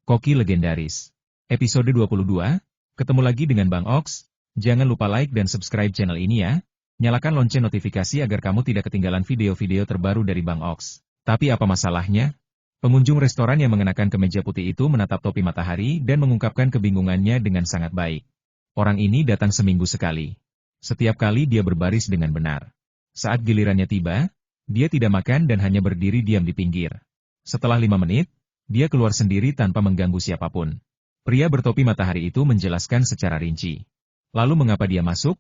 Koki legendaris. Episode 22, ketemu lagi dengan Bang Ox. Jangan lupa like dan subscribe channel ini ya. Nyalakan lonceng notifikasi agar kamu tidak ketinggalan video-video terbaru dari Bang Ox. Tapi apa masalahnya? Pengunjung restoran yang mengenakan kemeja putih itu menatap topi matahari dan mengungkapkan kebingungannya dengan sangat baik. Orang ini datang seminggu sekali. Setiap kali dia berbaris dengan benar. Saat gilirannya tiba, dia tidak makan dan hanya berdiri diam di pinggir. Setelah 5 menit, dia keluar sendiri tanpa mengganggu siapapun. Pria bertopi matahari itu menjelaskan secara rinci. Lalu mengapa dia masuk?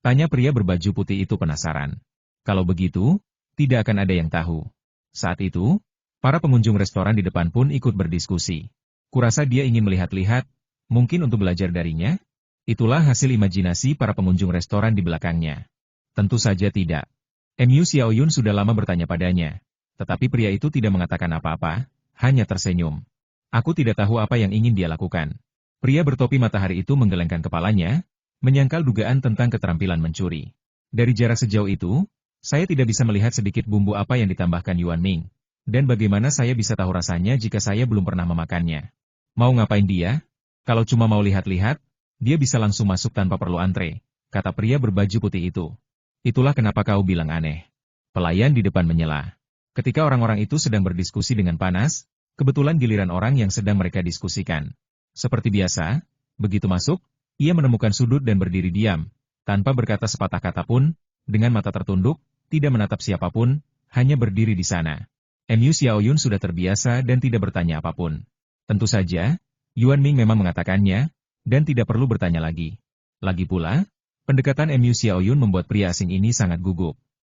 Tanya pria berbaju putih itu penasaran. Kalau begitu, tidak akan ada yang tahu. Saat itu, para pengunjung restoran di depan pun ikut berdiskusi. Kurasa dia ingin melihat-lihat, mungkin untuk belajar darinya? Itulah hasil imajinasi para pengunjung restoran di belakangnya. Tentu saja tidak. Mu Xiaoyun sudah lama bertanya padanya. Tetapi pria itu tidak mengatakan apa-apa, hanya tersenyum. Aku tidak tahu apa yang ingin dia lakukan. Pria bertopi matahari itu menggelengkan kepalanya, menyangkal dugaan tentang keterampilan mencuri. Dari jarak sejauh itu, saya tidak bisa melihat sedikit bumbu apa yang ditambahkan Yuan Ming. Dan bagaimana saya bisa tahu rasanya jika saya belum pernah memakannya? Mau ngapain dia? Kalau cuma mau lihat-lihat, dia bisa langsung masuk tanpa perlu antre, kata pria berbaju putih itu. Itulah kenapa kau bilang aneh. Pelayan di depan menyela. Ketika orang-orang itu sedang berdiskusi dengan panas, kebetulan giliran orang yang sedang mereka diskusikan. Seperti biasa, begitu masuk, ia menemukan sudut dan berdiri diam, tanpa berkata sepatah kata pun, dengan mata tertunduk, tidak menatap siapapun, hanya berdiri di sana. Mu Xiaoyun sudah terbiasa dan tidak bertanya apapun. Tentu saja, Yuan Ming memang mengatakannya, dan tidak perlu bertanya lagi. Lagi pula, pendekatan Mu Xiaoyun membuat pria asing ini sangat gugup.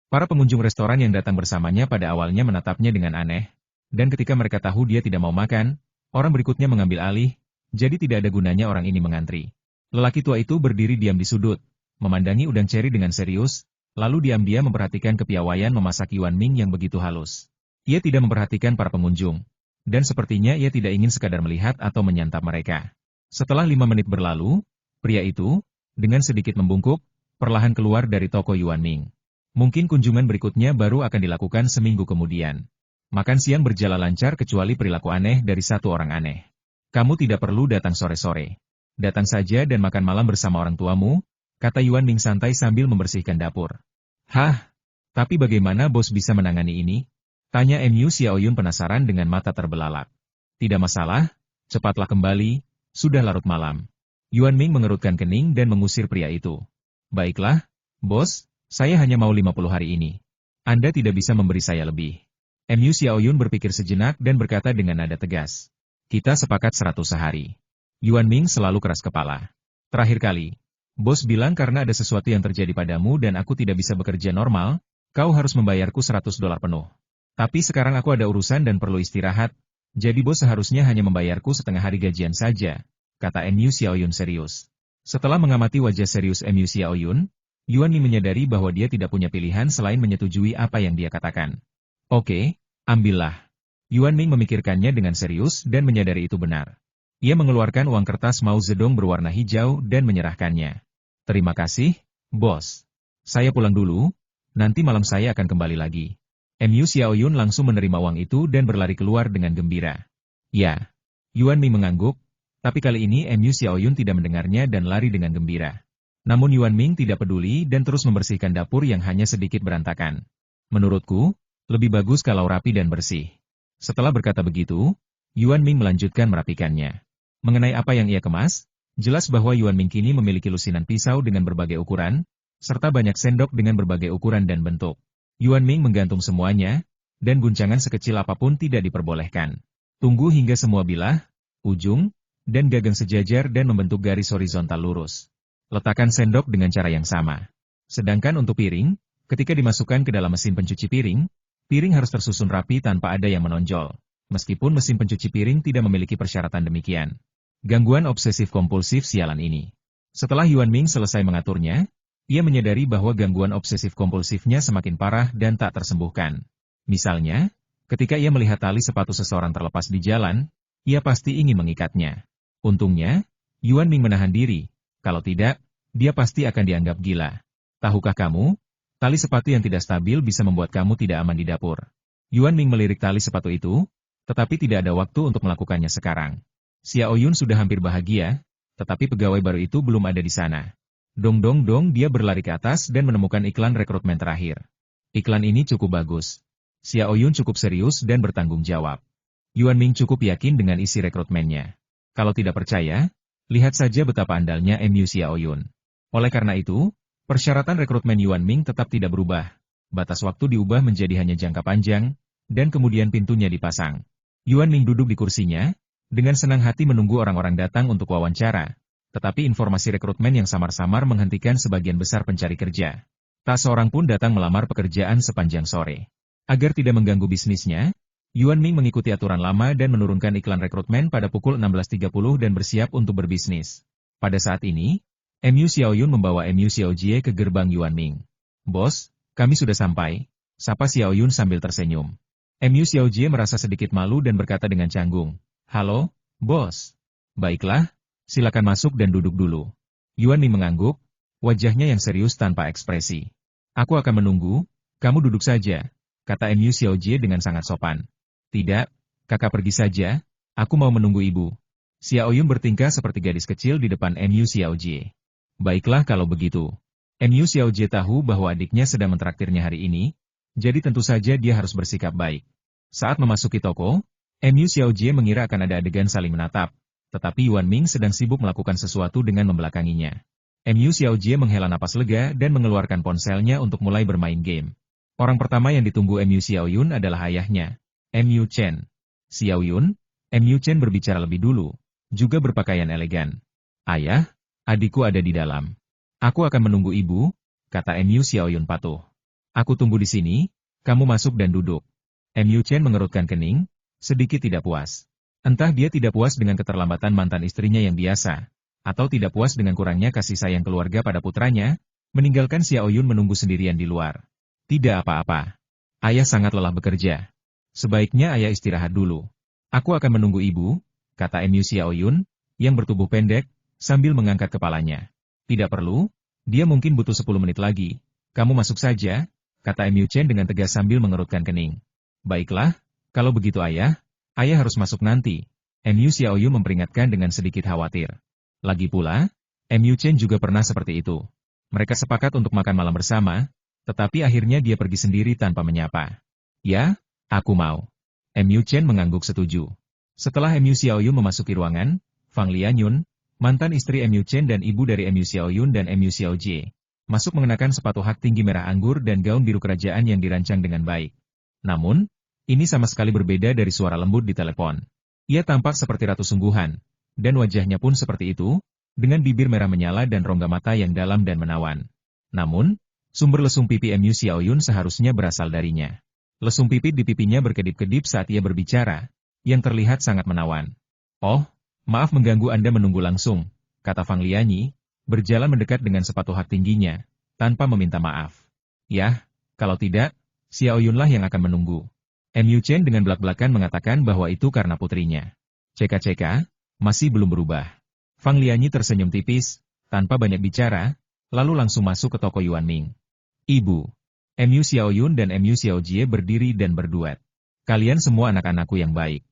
Para pengunjung restoran yang datang bersamanya pada awalnya menatapnya dengan aneh, dan ketika mereka tahu dia tidak mau makan, orang berikutnya mengambil alih, jadi tidak ada gunanya orang ini mengantri. Lelaki tua itu berdiri diam di sudut, memandangi udang ceri dengan serius, lalu diam-diam memperhatikan kepiawaian memasak Yuan Ming yang begitu halus. Ia tidak memperhatikan para pengunjung, dan sepertinya ia tidak ingin sekadar melihat atau menyantap mereka. Setelah 5 menit berlalu, pria itu, dengan sedikit membungkuk, perlahan keluar dari toko Yuan Ming. Mungkin kunjungan berikutnya baru akan dilakukan seminggu kemudian. Makan siang berjalan lancar kecuali perilaku aneh dari satu orang aneh. Kamu tidak perlu datang sore-sore. Datang saja dan makan malam bersama orang tuamu, kata Yuan Ming santai sambil membersihkan dapur. Hah? Tapi bagaimana bos bisa menangani ini? Tanya Mu Xiaoyun penasaran dengan mata terbelalak. Tidak masalah, cepatlah kembali, sudah larut malam. Yuan Ming mengerutkan kening dan mengusir pria itu. Baiklah, bos. Saya hanya mau 50 hari ini. Anda tidak bisa memberi saya lebih. Mu Xiaoyun berpikir sejenak dan berkata dengan nada tegas. Kita sepakat 100 sehari. Yuan Ming selalu keras kepala. Terakhir kali, bos bilang karena ada sesuatu yang terjadi padamu dan aku tidak bisa bekerja normal, kau harus membayarku $100 penuh. Tapi sekarang aku ada urusan dan perlu istirahat, jadi bos seharusnya hanya membayarku setengah hari gajian saja, kata Mu Xiaoyun serius. Setelah mengamati wajah serius Mu Xiaoyun, Yuan Ming menyadari bahwa dia tidak punya pilihan selain menyetujui apa yang dia katakan. Oke, ambillah. Yuan Ming memikirkannya dengan serius dan menyadari itu benar. Ia mengeluarkan uang kertas Mao Zedong berwarna hijau dan menyerahkannya. Terima kasih, bos. Saya pulang dulu, nanti malam saya akan kembali lagi. Mu Xiaoyun langsung menerima uang itu dan berlari keluar dengan gembira. Ya. Yuan Ming mengangguk, tapi kali ini Mu Xiaoyun tidak mendengarnya dan lari dengan gembira. Namun Yuan Ming tidak peduli dan terus membersihkan dapur yang hanya sedikit berantakan. Menurutku, lebih bagus kalau rapi dan bersih. Setelah berkata begitu, Yuan Ming melanjutkan merapikannya. Mengenai apa yang ia kemas, jelas bahwa Yuan Ming kini memiliki lusinan pisau dengan berbagai ukuran, serta banyak sendok dengan berbagai ukuran dan bentuk. Yuan Ming menggantung semuanya, dan guncangan sekecil apapun tidak diperbolehkan. Tunggu hingga semua bilah, ujung, dan gagang sejajar dan membentuk garis horizontal lurus. Letakkan sendok dengan cara yang sama. Sedangkan untuk piring, ketika dimasukkan ke dalam mesin pencuci piring, piring harus tersusun rapi tanpa ada yang menonjol. Meskipun mesin pencuci piring tidak memiliki persyaratan demikian. Gangguan obsesif-kompulsif sialan ini. Setelah Yuan Ming selesai mengaturnya, ia menyadari bahwa gangguan obsesif-kompulsifnya semakin parah dan tak tersembuhkan. Misalnya, ketika ia melihat tali sepatu seseorang terlepas di jalan, ia pasti ingin mengikatnya. Untungnya, Yuan Ming menahan diri. Kalau tidak, dia pasti akan dianggap gila. Tahukah kamu, tali sepatu yang tidak stabil bisa membuat kamu tidak aman di dapur. Yuan Ming melirik tali sepatu itu, tetapi tidak ada waktu untuk melakukannya sekarang. Xiao Yun sudah hampir bahagia, tetapi pegawai baru itu belum ada di sana. Dong dong dong, dia berlari ke atas dan menemukan iklan rekrutmen terakhir. Iklan ini cukup bagus. Xiao Yun cukup serius dan bertanggung jawab. Yuan Ming cukup yakin dengan isi rekrutmennya. Kalau tidak percaya, lihat saja betapa andalnya MU Xiao Yun. Oleh karena itu, persyaratan rekrutmen Yuan Ming tetap tidak berubah. Batas waktu diubah menjadi hanya jangka panjang, dan kemudian pintunya dipasang. Yuan Ming duduk di kursinya, dengan senang hati menunggu orang-orang datang untuk wawancara. Tetapi informasi rekrutmen yang samar-samar menghentikan sebagian besar pencari kerja. Tak seorang pun datang melamar pekerjaan sepanjang sore. Agar tidak mengganggu bisnisnya, Yuan Ming mengikuti aturan lama dan menurunkan iklan rekrutmen pada pukul 16.30 dan bersiap untuk berbisnis. Pada saat ini, MU Xiao Yun membawa MU Xiao Jie ke gerbang Yuan Ming. "Bos, kami sudah sampai," sapa Xiao Yun sambil tersenyum. MU Xiao Jie merasa sedikit malu dan berkata dengan canggung, "Halo, bos." "Baiklah, silakan masuk dan duduk dulu." Yuan Ming mengangguk, wajahnya yang serius tanpa ekspresi. "Aku akan menunggu, kamu duduk saja," kata MU Xiao Jie dengan sangat sopan. "Tidak, kakak pergi saja, aku mau menunggu ibu." Xiao Yun bertingkah seperti gadis kecil di depan MU Xiao Jie. "Baiklah kalau begitu." MU Xiao Jie tahu bahwa adiknya sedang mentraktirnya hari ini, jadi tentu saja dia harus bersikap baik. Saat memasuki toko, MU Xiao Jie mengira akan ada adegan saling menatap, tetapi Yuan Ming sedang sibuk melakukan sesuatu dengan membelakanginya. MU Xiao Jie menghela napas lega dan mengeluarkan ponselnya untuk mulai bermain game. Orang pertama yang ditunggu MU Xiao Yun adalah ayahnya, MU Chen. "Xiao Yun," MU Chen berbicara lebih dulu, juga berpakaian elegan. "Ayah, adikku ada di dalam." "Aku akan menunggu ibu," kata MU Xiao Yun patuh. "Aku tunggu di sini, kamu masuk dan duduk." MU Chen mengerutkan kening, sedikit tidak puas. Entah dia tidak puas dengan keterlambatan mantan istrinya yang biasa, atau tidak puas dengan kurangnya kasih sayang keluarga pada putranya, meninggalkan Xiao Yun menunggu sendirian di luar. "Tidak apa-apa. Ayah sangat lelah bekerja. Sebaiknya ayah istirahat dulu." "Aku akan menunggu ibu," kata MU Xiao Yun, yang bertubuh pendek, sambil mengangkat kepalanya. "Tidak perlu, dia mungkin butuh 10 menit lagi. Kamu masuk saja," kata MU Chen dengan tegas sambil mengerutkan kening. "Baiklah, kalau begitu ayah harus masuk nanti," MU Xiao Yun memperingatkan dengan sedikit khawatir. Lagi pula, MU Chen juga pernah seperti itu. Mereka sepakat untuk makan malam bersama, tetapi akhirnya dia pergi sendiri tanpa menyapa. "Ya, aku mau." MU Chen mengangguk setuju. Setelah MU Xiao Yun memasuki ruangan, Fang Lianyun, mantan istri MU Chen dan ibu dari MU Xiao Yun dan MU Xiao Jie, masuk mengenakan sepatu hak tinggi merah anggur dan gaun biru kerajaan yang dirancang dengan baik. Namun, ini sama sekali berbeda dari suara lembut di telepon. Ia tampak seperti ratu sungguhan, dan wajahnya pun seperti itu, dengan bibir merah menyala dan rongga mata yang dalam dan menawan. Namun, sumber lesung pipi MU Xiao Yun seharusnya berasal darinya. Lesung pipit di pipinya berkedip-kedip saat ia berbicara, yang terlihat sangat menawan. "Oh, maaf mengganggu Anda menunggu langsung," kata Fang Lianyi, berjalan mendekat dengan sepatu hak tingginya, tanpa meminta maaf. "Yah, kalau tidak, Xiao Yunlah yang akan menunggu." MU Chen dengan belak-belakan mengatakan bahwa itu karena putrinya. "CK, masih belum berubah." Fang Lianyi tersenyum tipis, tanpa banyak bicara, lalu langsung masuk ke toko Yuan Ming. "Ibu." MU Xiao Yun dan MU Xiao Jie berdiri dan berduet. "Kalian semua anak-anakku yang baik.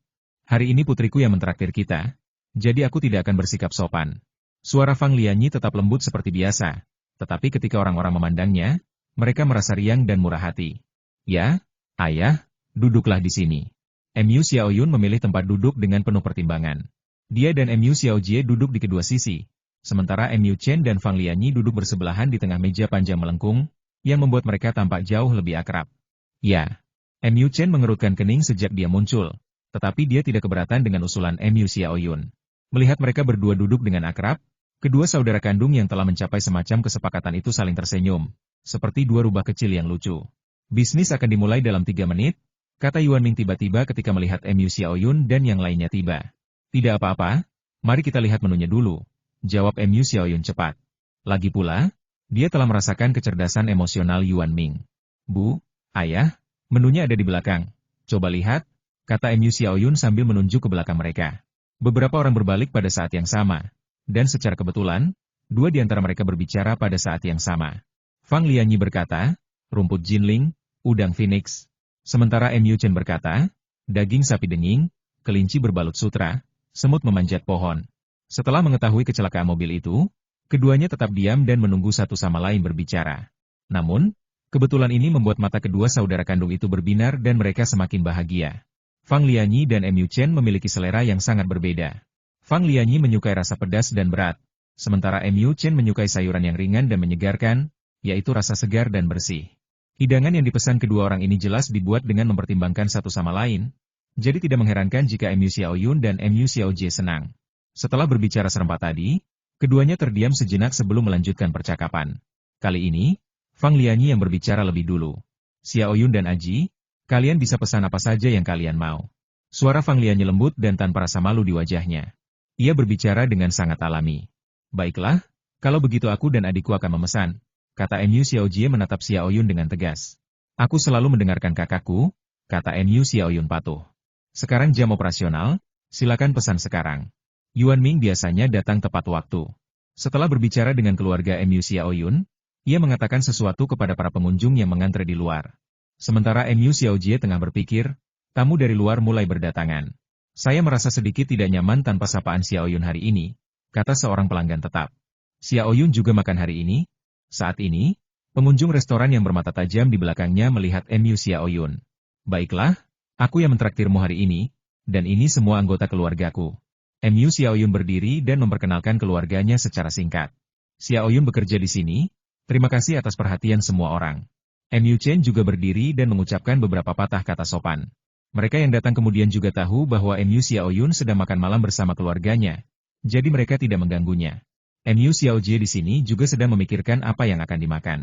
Hari ini putriku yang mentraktir kita, jadi aku tidak akan bersikap sopan." Suara Fang Lianyi tetap lembut seperti biasa, tetapi ketika orang-orang memandangnya, mereka merasa riang dan murah hati. "Ya, ayah, duduklah di sini." MU Xiao Yun memilih tempat duduk dengan penuh pertimbangan. Dia dan MU Xiao Jie duduk di kedua sisi, sementara MU Chen dan Fang Lianyi duduk bersebelahan di tengah meja panjang melengkung, yang membuat mereka tampak jauh lebih akrab. "Ya." MU Chen mengerutkan kening sejak dia muncul, tetapi dia tidak keberatan dengan usulan MU Xiao Yun. Melihat mereka berdua duduk dengan akrab, kedua saudara kandung yang telah mencapai semacam kesepakatan itu saling tersenyum, seperti dua rubah kecil yang lucu. "Bisnis akan dimulai dalam 3 menit, kata Yuan Ming tiba-tiba ketika melihat MU Xiao Yun dan yang lainnya tiba. "Tidak apa-apa, mari kita lihat menunya dulu," jawab MU Xiao Yun cepat. Lagi pula, dia telah merasakan kecerdasan emosional Yuan Ming. "Bu, ayah, menunya ada di belakang. Coba lihat," kata MU Xiao Yun sambil menunjuk ke belakang mereka. Beberapa orang berbalik pada saat yang sama, dan secara kebetulan, dua di antara mereka berbicara pada saat yang sama. Fang Lianyi berkata, "Rumput jinling, udang phoenix." Sementara MU Chen berkata, "Daging sapi denging, kelinci berbalut sutra, semut memanjat pohon. Setelah mengetahui kecelakaan mobil itu, keduanya tetap diam dan menunggu satu sama lain berbicara. Namun, kebetulan ini membuat mata kedua saudara kandung itu berbinar dan mereka semakin bahagia. Fang Lianyi dan Mu Chen memiliki selera yang sangat berbeda. Fang Lianyi menyukai rasa pedas dan berat, sementara Mu Chen menyukai sayuran yang ringan dan menyegarkan, yaitu rasa segar dan bersih. Hidangan yang dipesan kedua orang ini jelas dibuat dengan mempertimbangkan satu sama lain, jadi tidak mengherankan jika Mu Xiaoyun dan Mu Xiaojie senang. Setelah berbicara serempak tadi, keduanya terdiam sejenak sebelum melanjutkan percakapan. Kali ini, Fang Lianyi yang berbicara lebih dulu. Xiaoyun dan Aji, kalian bisa pesan apa saja yang kalian mau. Suara Fang Lianyi lembut dan tanpa rasa malu di wajahnya. Ia berbicara dengan sangat alami. Baiklah, kalau begitu aku dan adikku akan memesan, kata Mu Xiaojie menatap Xiaoyun dengan tegas. Aku selalu mendengarkan kakakku, kata Mu Xiaoyun patuh. Sekarang jam operasional, silakan pesan sekarang. Yuan Ming biasanya datang tepat waktu. Setelah berbicara dengan keluarga Mu Xiaoyun, ia mengatakan sesuatu kepada para pengunjung yang mengantre di luar. Sementara Mu Xiaojie tengah berpikir, tamu dari luar mulai berdatangan. Saya merasa sedikit tidak nyaman tanpa sapaan Xiaoyun hari ini, kata seorang pelanggan tetap. Xiaoyun juga makan hari ini. Saat ini, pengunjung restoran yang bermata tajam di belakangnya melihat Mu Xiaoyun. Baiklah, aku yang mentraktirmu hari ini, dan ini semua anggota keluargaku. Mu Xiaoyun berdiri dan memperkenalkan keluarganya secara singkat. Xiaoyun bekerja di sini. Terima kasih atas perhatian semua orang. Mu Chen juga berdiri dan mengucapkan beberapa patah kata sopan. Mereka yang datang kemudian juga tahu bahwa Mu Xiaoyun sedang makan malam bersama keluarganya, jadi mereka tidak mengganggunya. Mu Xiaojie di sini juga sedang memikirkan apa yang akan dimakan.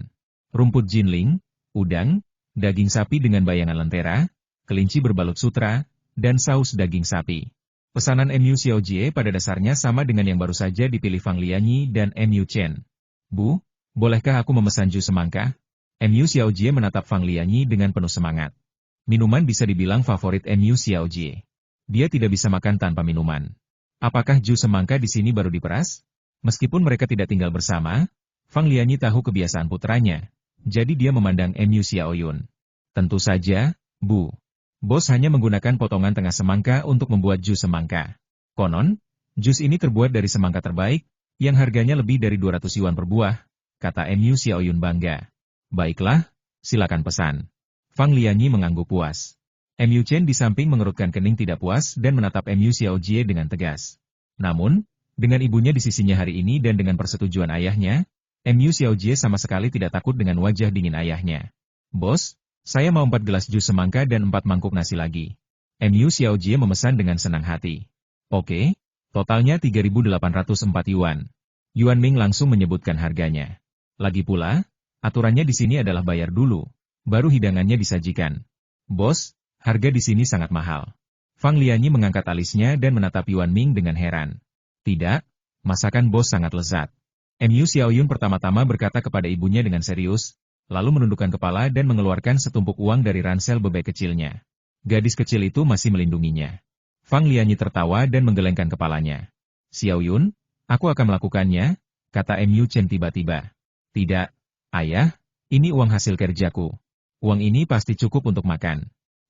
Rumput jinling, udang, daging sapi dengan bayangan lentera, kelinci berbalut sutra, dan saus daging sapi. Pesanan Mu Xiaojie pada dasarnya sama dengan yang baru saja dipilih Fang Lianyi dan Mu Chen. Bu, bolehkah aku memesan jus semangka? Mu Xiaojie menatap Fang Lianyi dengan penuh semangat. Minuman bisa dibilang favorit Mu Xiaojie. Dia tidak bisa makan tanpa minuman. Apakah jus semangka di sini baru diperas? Meskipun mereka tidak tinggal bersama, Fang Lianyi tahu kebiasaan putranya, jadi dia memandang Mu Xiaoyun. Tentu saja, Bu. Bos hanya menggunakan potongan tengah semangka untuk membuat jus semangka. Konon, jus ini terbuat dari semangka terbaik, yang harganya lebih dari 200 yuan per buah, kata Mu Xiaoyun bangga. Baiklah, silakan pesan. Fang Lianyi mengangguk puas. Mu Chen di samping mengerutkan kening tidak puas dan menatap Mu Xiaojie dengan tegas. Namun, dengan ibunya di sisinya hari ini dan dengan persetujuan ayahnya, Mu Xiaojie sama sekali tidak takut dengan wajah dingin ayahnya. Bos, saya mau 4 gelas jus semangka dan 4 mangkuk nasi lagi. Mu Xiaojie memesan dengan senang hati. Oke, totalnya 3.804 yuan. Yuan Ming langsung menyebutkan harganya. Lagi pula, aturannya di sini adalah bayar dulu, baru hidangannya disajikan. Bos, harga di sini sangat mahal. Fang Lianyi mengangkat alisnya dan menatap Yuan Ming dengan heran. Tidak, masakan bos sangat lezat. Mu Xiaoyun pertama-tama berkata kepada ibunya dengan serius, lalu menundukkan kepala dan mengeluarkan setumpuk uang dari ransel bebek kecilnya. Gadis kecil itu masih melindunginya. Fang Lianyi tertawa dan menggelengkan kepalanya. Xiaoyun, aku akan melakukannya, kata Mu Chen tiba-tiba. Tidak, ayah, ini uang hasil kerjaku. Uang ini pasti cukup untuk makan.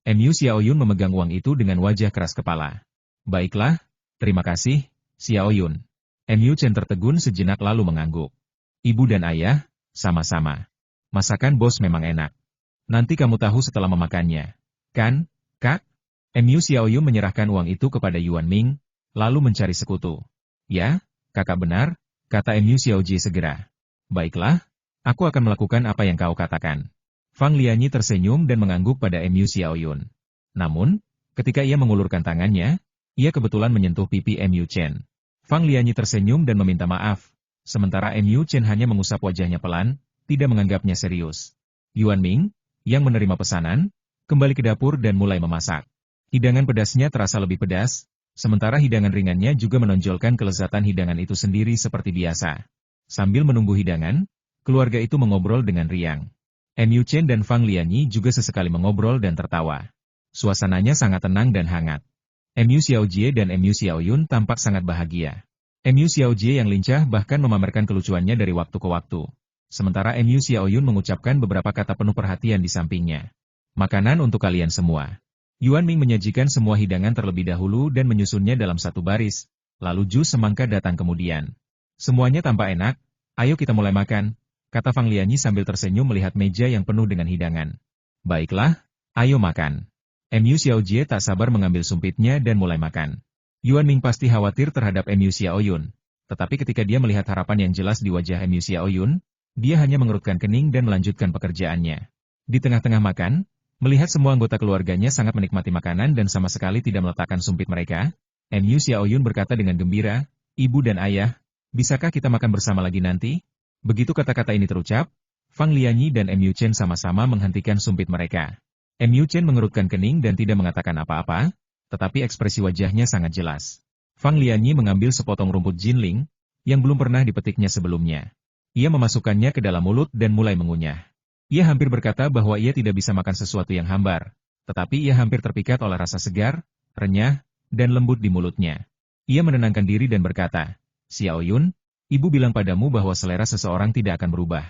Mu Xiaoyun memegang uang itu dengan wajah keras kepala. Baiklah, terima kasih, Xiaoyun. Mu Chen tertegun sejenak lalu mengangguk. Ibu dan ayah, sama-sama. Masakan bos memang enak. Nanti kamu tahu setelah memakannya. Kan, Kak? Mu Xiaoyun menyerahkan uang itu kepada Yuan Ming, lalu mencari sekutu. Ya, kakak benar, kata Mu Xiaojie segera. Baiklah, aku akan melakukan apa yang kau katakan. Fang Lianyi tersenyum dan mengangguk pada Mu Xiaoyun. Namun, ketika ia mengulurkan tangannya, ia kebetulan menyentuh pipi Mu Chen. Fang Lianyi tersenyum dan meminta maaf, sementara Mu Chen hanya mengusap wajahnya pelan, tidak menganggapnya serius. Yuan Ming, yang menerima pesanan, kembali ke dapur dan mulai memasak. Hidangan pedasnya terasa lebih pedas, sementara hidangan ringannya juga menonjolkan kelezatan hidangan itu sendiri seperti biasa. Sambil menunggu hidangan, keluarga itu mengobrol dengan riang. Mu Chen dan Fang Lianyi juga sesekali mengobrol dan tertawa. Suasananya sangat tenang dan hangat. Mu Xiaojie dan Mu Xiaoyun tampak sangat bahagia. Mu Xiaojie yang lincah bahkan memamerkan kelucuannya dari waktu ke waktu. Sementara Mu Xiaoyun mengucapkan beberapa kata penuh perhatian di sampingnya. Makanan untuk kalian semua. Yuan Ming menyajikan semua hidangan terlebih dahulu dan menyusunnya dalam satu baris, lalu jus semangka datang kemudian. Semuanya tampak enak, ayo kita mulai makan, kata Fang Lianyi sambil tersenyum melihat meja yang penuh dengan hidangan. Baiklah, ayo makan. Mu Xiaojie tak sabar mengambil sumpitnya dan mulai makan. Yuan Ming pasti khawatir terhadap Mu Xiaoyun, tetapi ketika dia melihat harapan yang jelas di wajah Mu Xiaoyun, dia hanya mengerutkan kening dan melanjutkan pekerjaannya. Di tengah-tengah makan, melihat semua anggota keluarganya sangat menikmati makanan dan sama sekali tidak meletakkan sumpit mereka, Mu Xiaoyun berkata dengan gembira, "Ibu dan ayah, bisakah kita makan bersama lagi nanti?" Begitu kata-kata ini terucap, Fang Lianyi dan Mu Chen sama-sama menghentikan sumpit mereka. Mu Chen mengerutkan kening dan tidak mengatakan apa-apa, tetapi ekspresi wajahnya sangat jelas. Fang Lianyi mengambil sepotong rumput jinling, yang belum pernah dipetiknya sebelumnya. Ia memasukkannya ke dalam mulut dan mulai mengunyah. Ia hampir berkata bahwa ia tidak bisa makan sesuatu yang hambar, tetapi ia hampir terpikat oleh rasa segar, renyah, dan lembut di mulutnya. Ia menenangkan diri dan berkata, "Xiaoyun, ibu bilang padamu bahwa selera seseorang tidak akan berubah.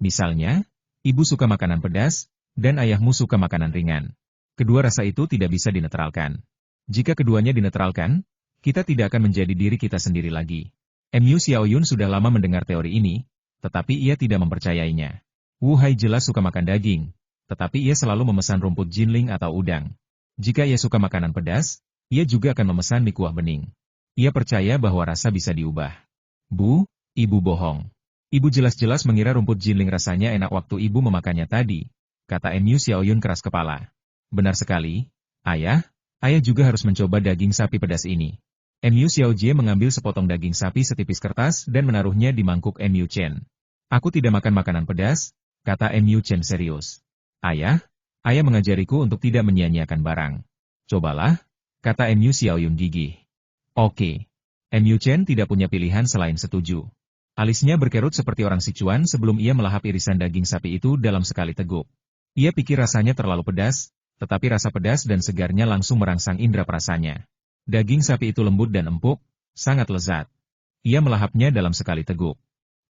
Misalnya, ibu suka makanan pedas, dan ayahmu suka makanan ringan. Kedua rasa itu tidak bisa dinetralkan. Jika keduanya dinetralkan, kita tidak akan menjadi diri kita sendiri lagi." Mu Xiaoyun sudah lama mendengar teori ini, tetapi ia tidak mempercayainya. Wu Hai jelas suka makan daging, tetapi ia selalu memesan rumput jinling atau udang. Jika ia suka makanan pedas, ia juga akan memesan mie kuah bening. Ia percaya bahwa rasa bisa diubah. "Bu, ibu bohong. Ibu jelas-jelas mengira rumput jinling rasanya enak waktu ibu memakannya tadi," kata Mu Xiaoyun keras kepala. "Benar sekali, ayah. Ayah juga harus mencoba daging sapi pedas ini." Mu Xiaojie mengambil sepotong daging sapi setipis kertas dan menaruhnya di mangkuk Mu Chen. "Aku tidak makan makanan pedas," kata Mu Chen serius. "Ayah, ayah mengajariku untuk tidak menyia-nyiakan barang." "Cobalah," kata Mu Xiaoyun gigih. "Oke." Mu Chen tidak punya pilihan selain setuju. Alisnya berkerut seperti orang Sichuan sebelum ia melahap irisan daging sapi itu dalam sekali teguk. Ia pikir rasanya terlalu pedas, tetapi rasa pedas dan segarnya langsung merangsang indera perasanya. Daging sapi itu lembut dan empuk, sangat lezat. Ia melahapnya dalam sekali teguk.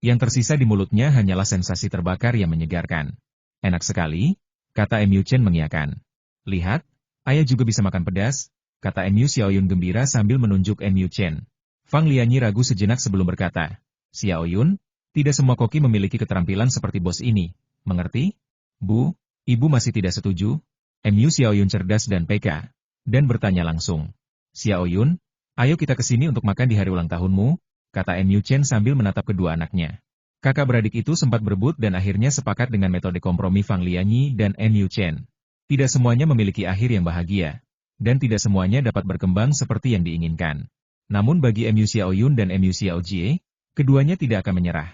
Yang tersisa di mulutnya hanyalah sensasi terbakar yang menyegarkan. "Enak sekali," kata Mu Chen mengiyakan. "Lihat, ayah juga bisa makan pedas," kata Mu Xiaoyun gembira sambil menunjuk Mu Chen. Fang Lianyi ragu sejenak sebelum berkata, "Xiaoyun, tidak semua koki memiliki keterampilan seperti bos ini, mengerti?" "Bu, ibu masih tidak setuju?" Mu Xiaoyun cerdas dan peka, dan bertanya langsung. "Xiaoyun, ayo kita ke sini untuk makan di hari ulang tahunmu," kata Mu Chen sambil menatap kedua anaknya. Kakak beradik itu sempat berebut dan akhirnya sepakat dengan metode kompromi Fang Lianyi dan Mu Chen. Tidak semuanya memiliki akhir yang bahagia, dan tidak semuanya dapat berkembang seperti yang diinginkan. Namun bagi Mu Xiaoyun dan Mu Xiaojie, keduanya tidak akan menyerah.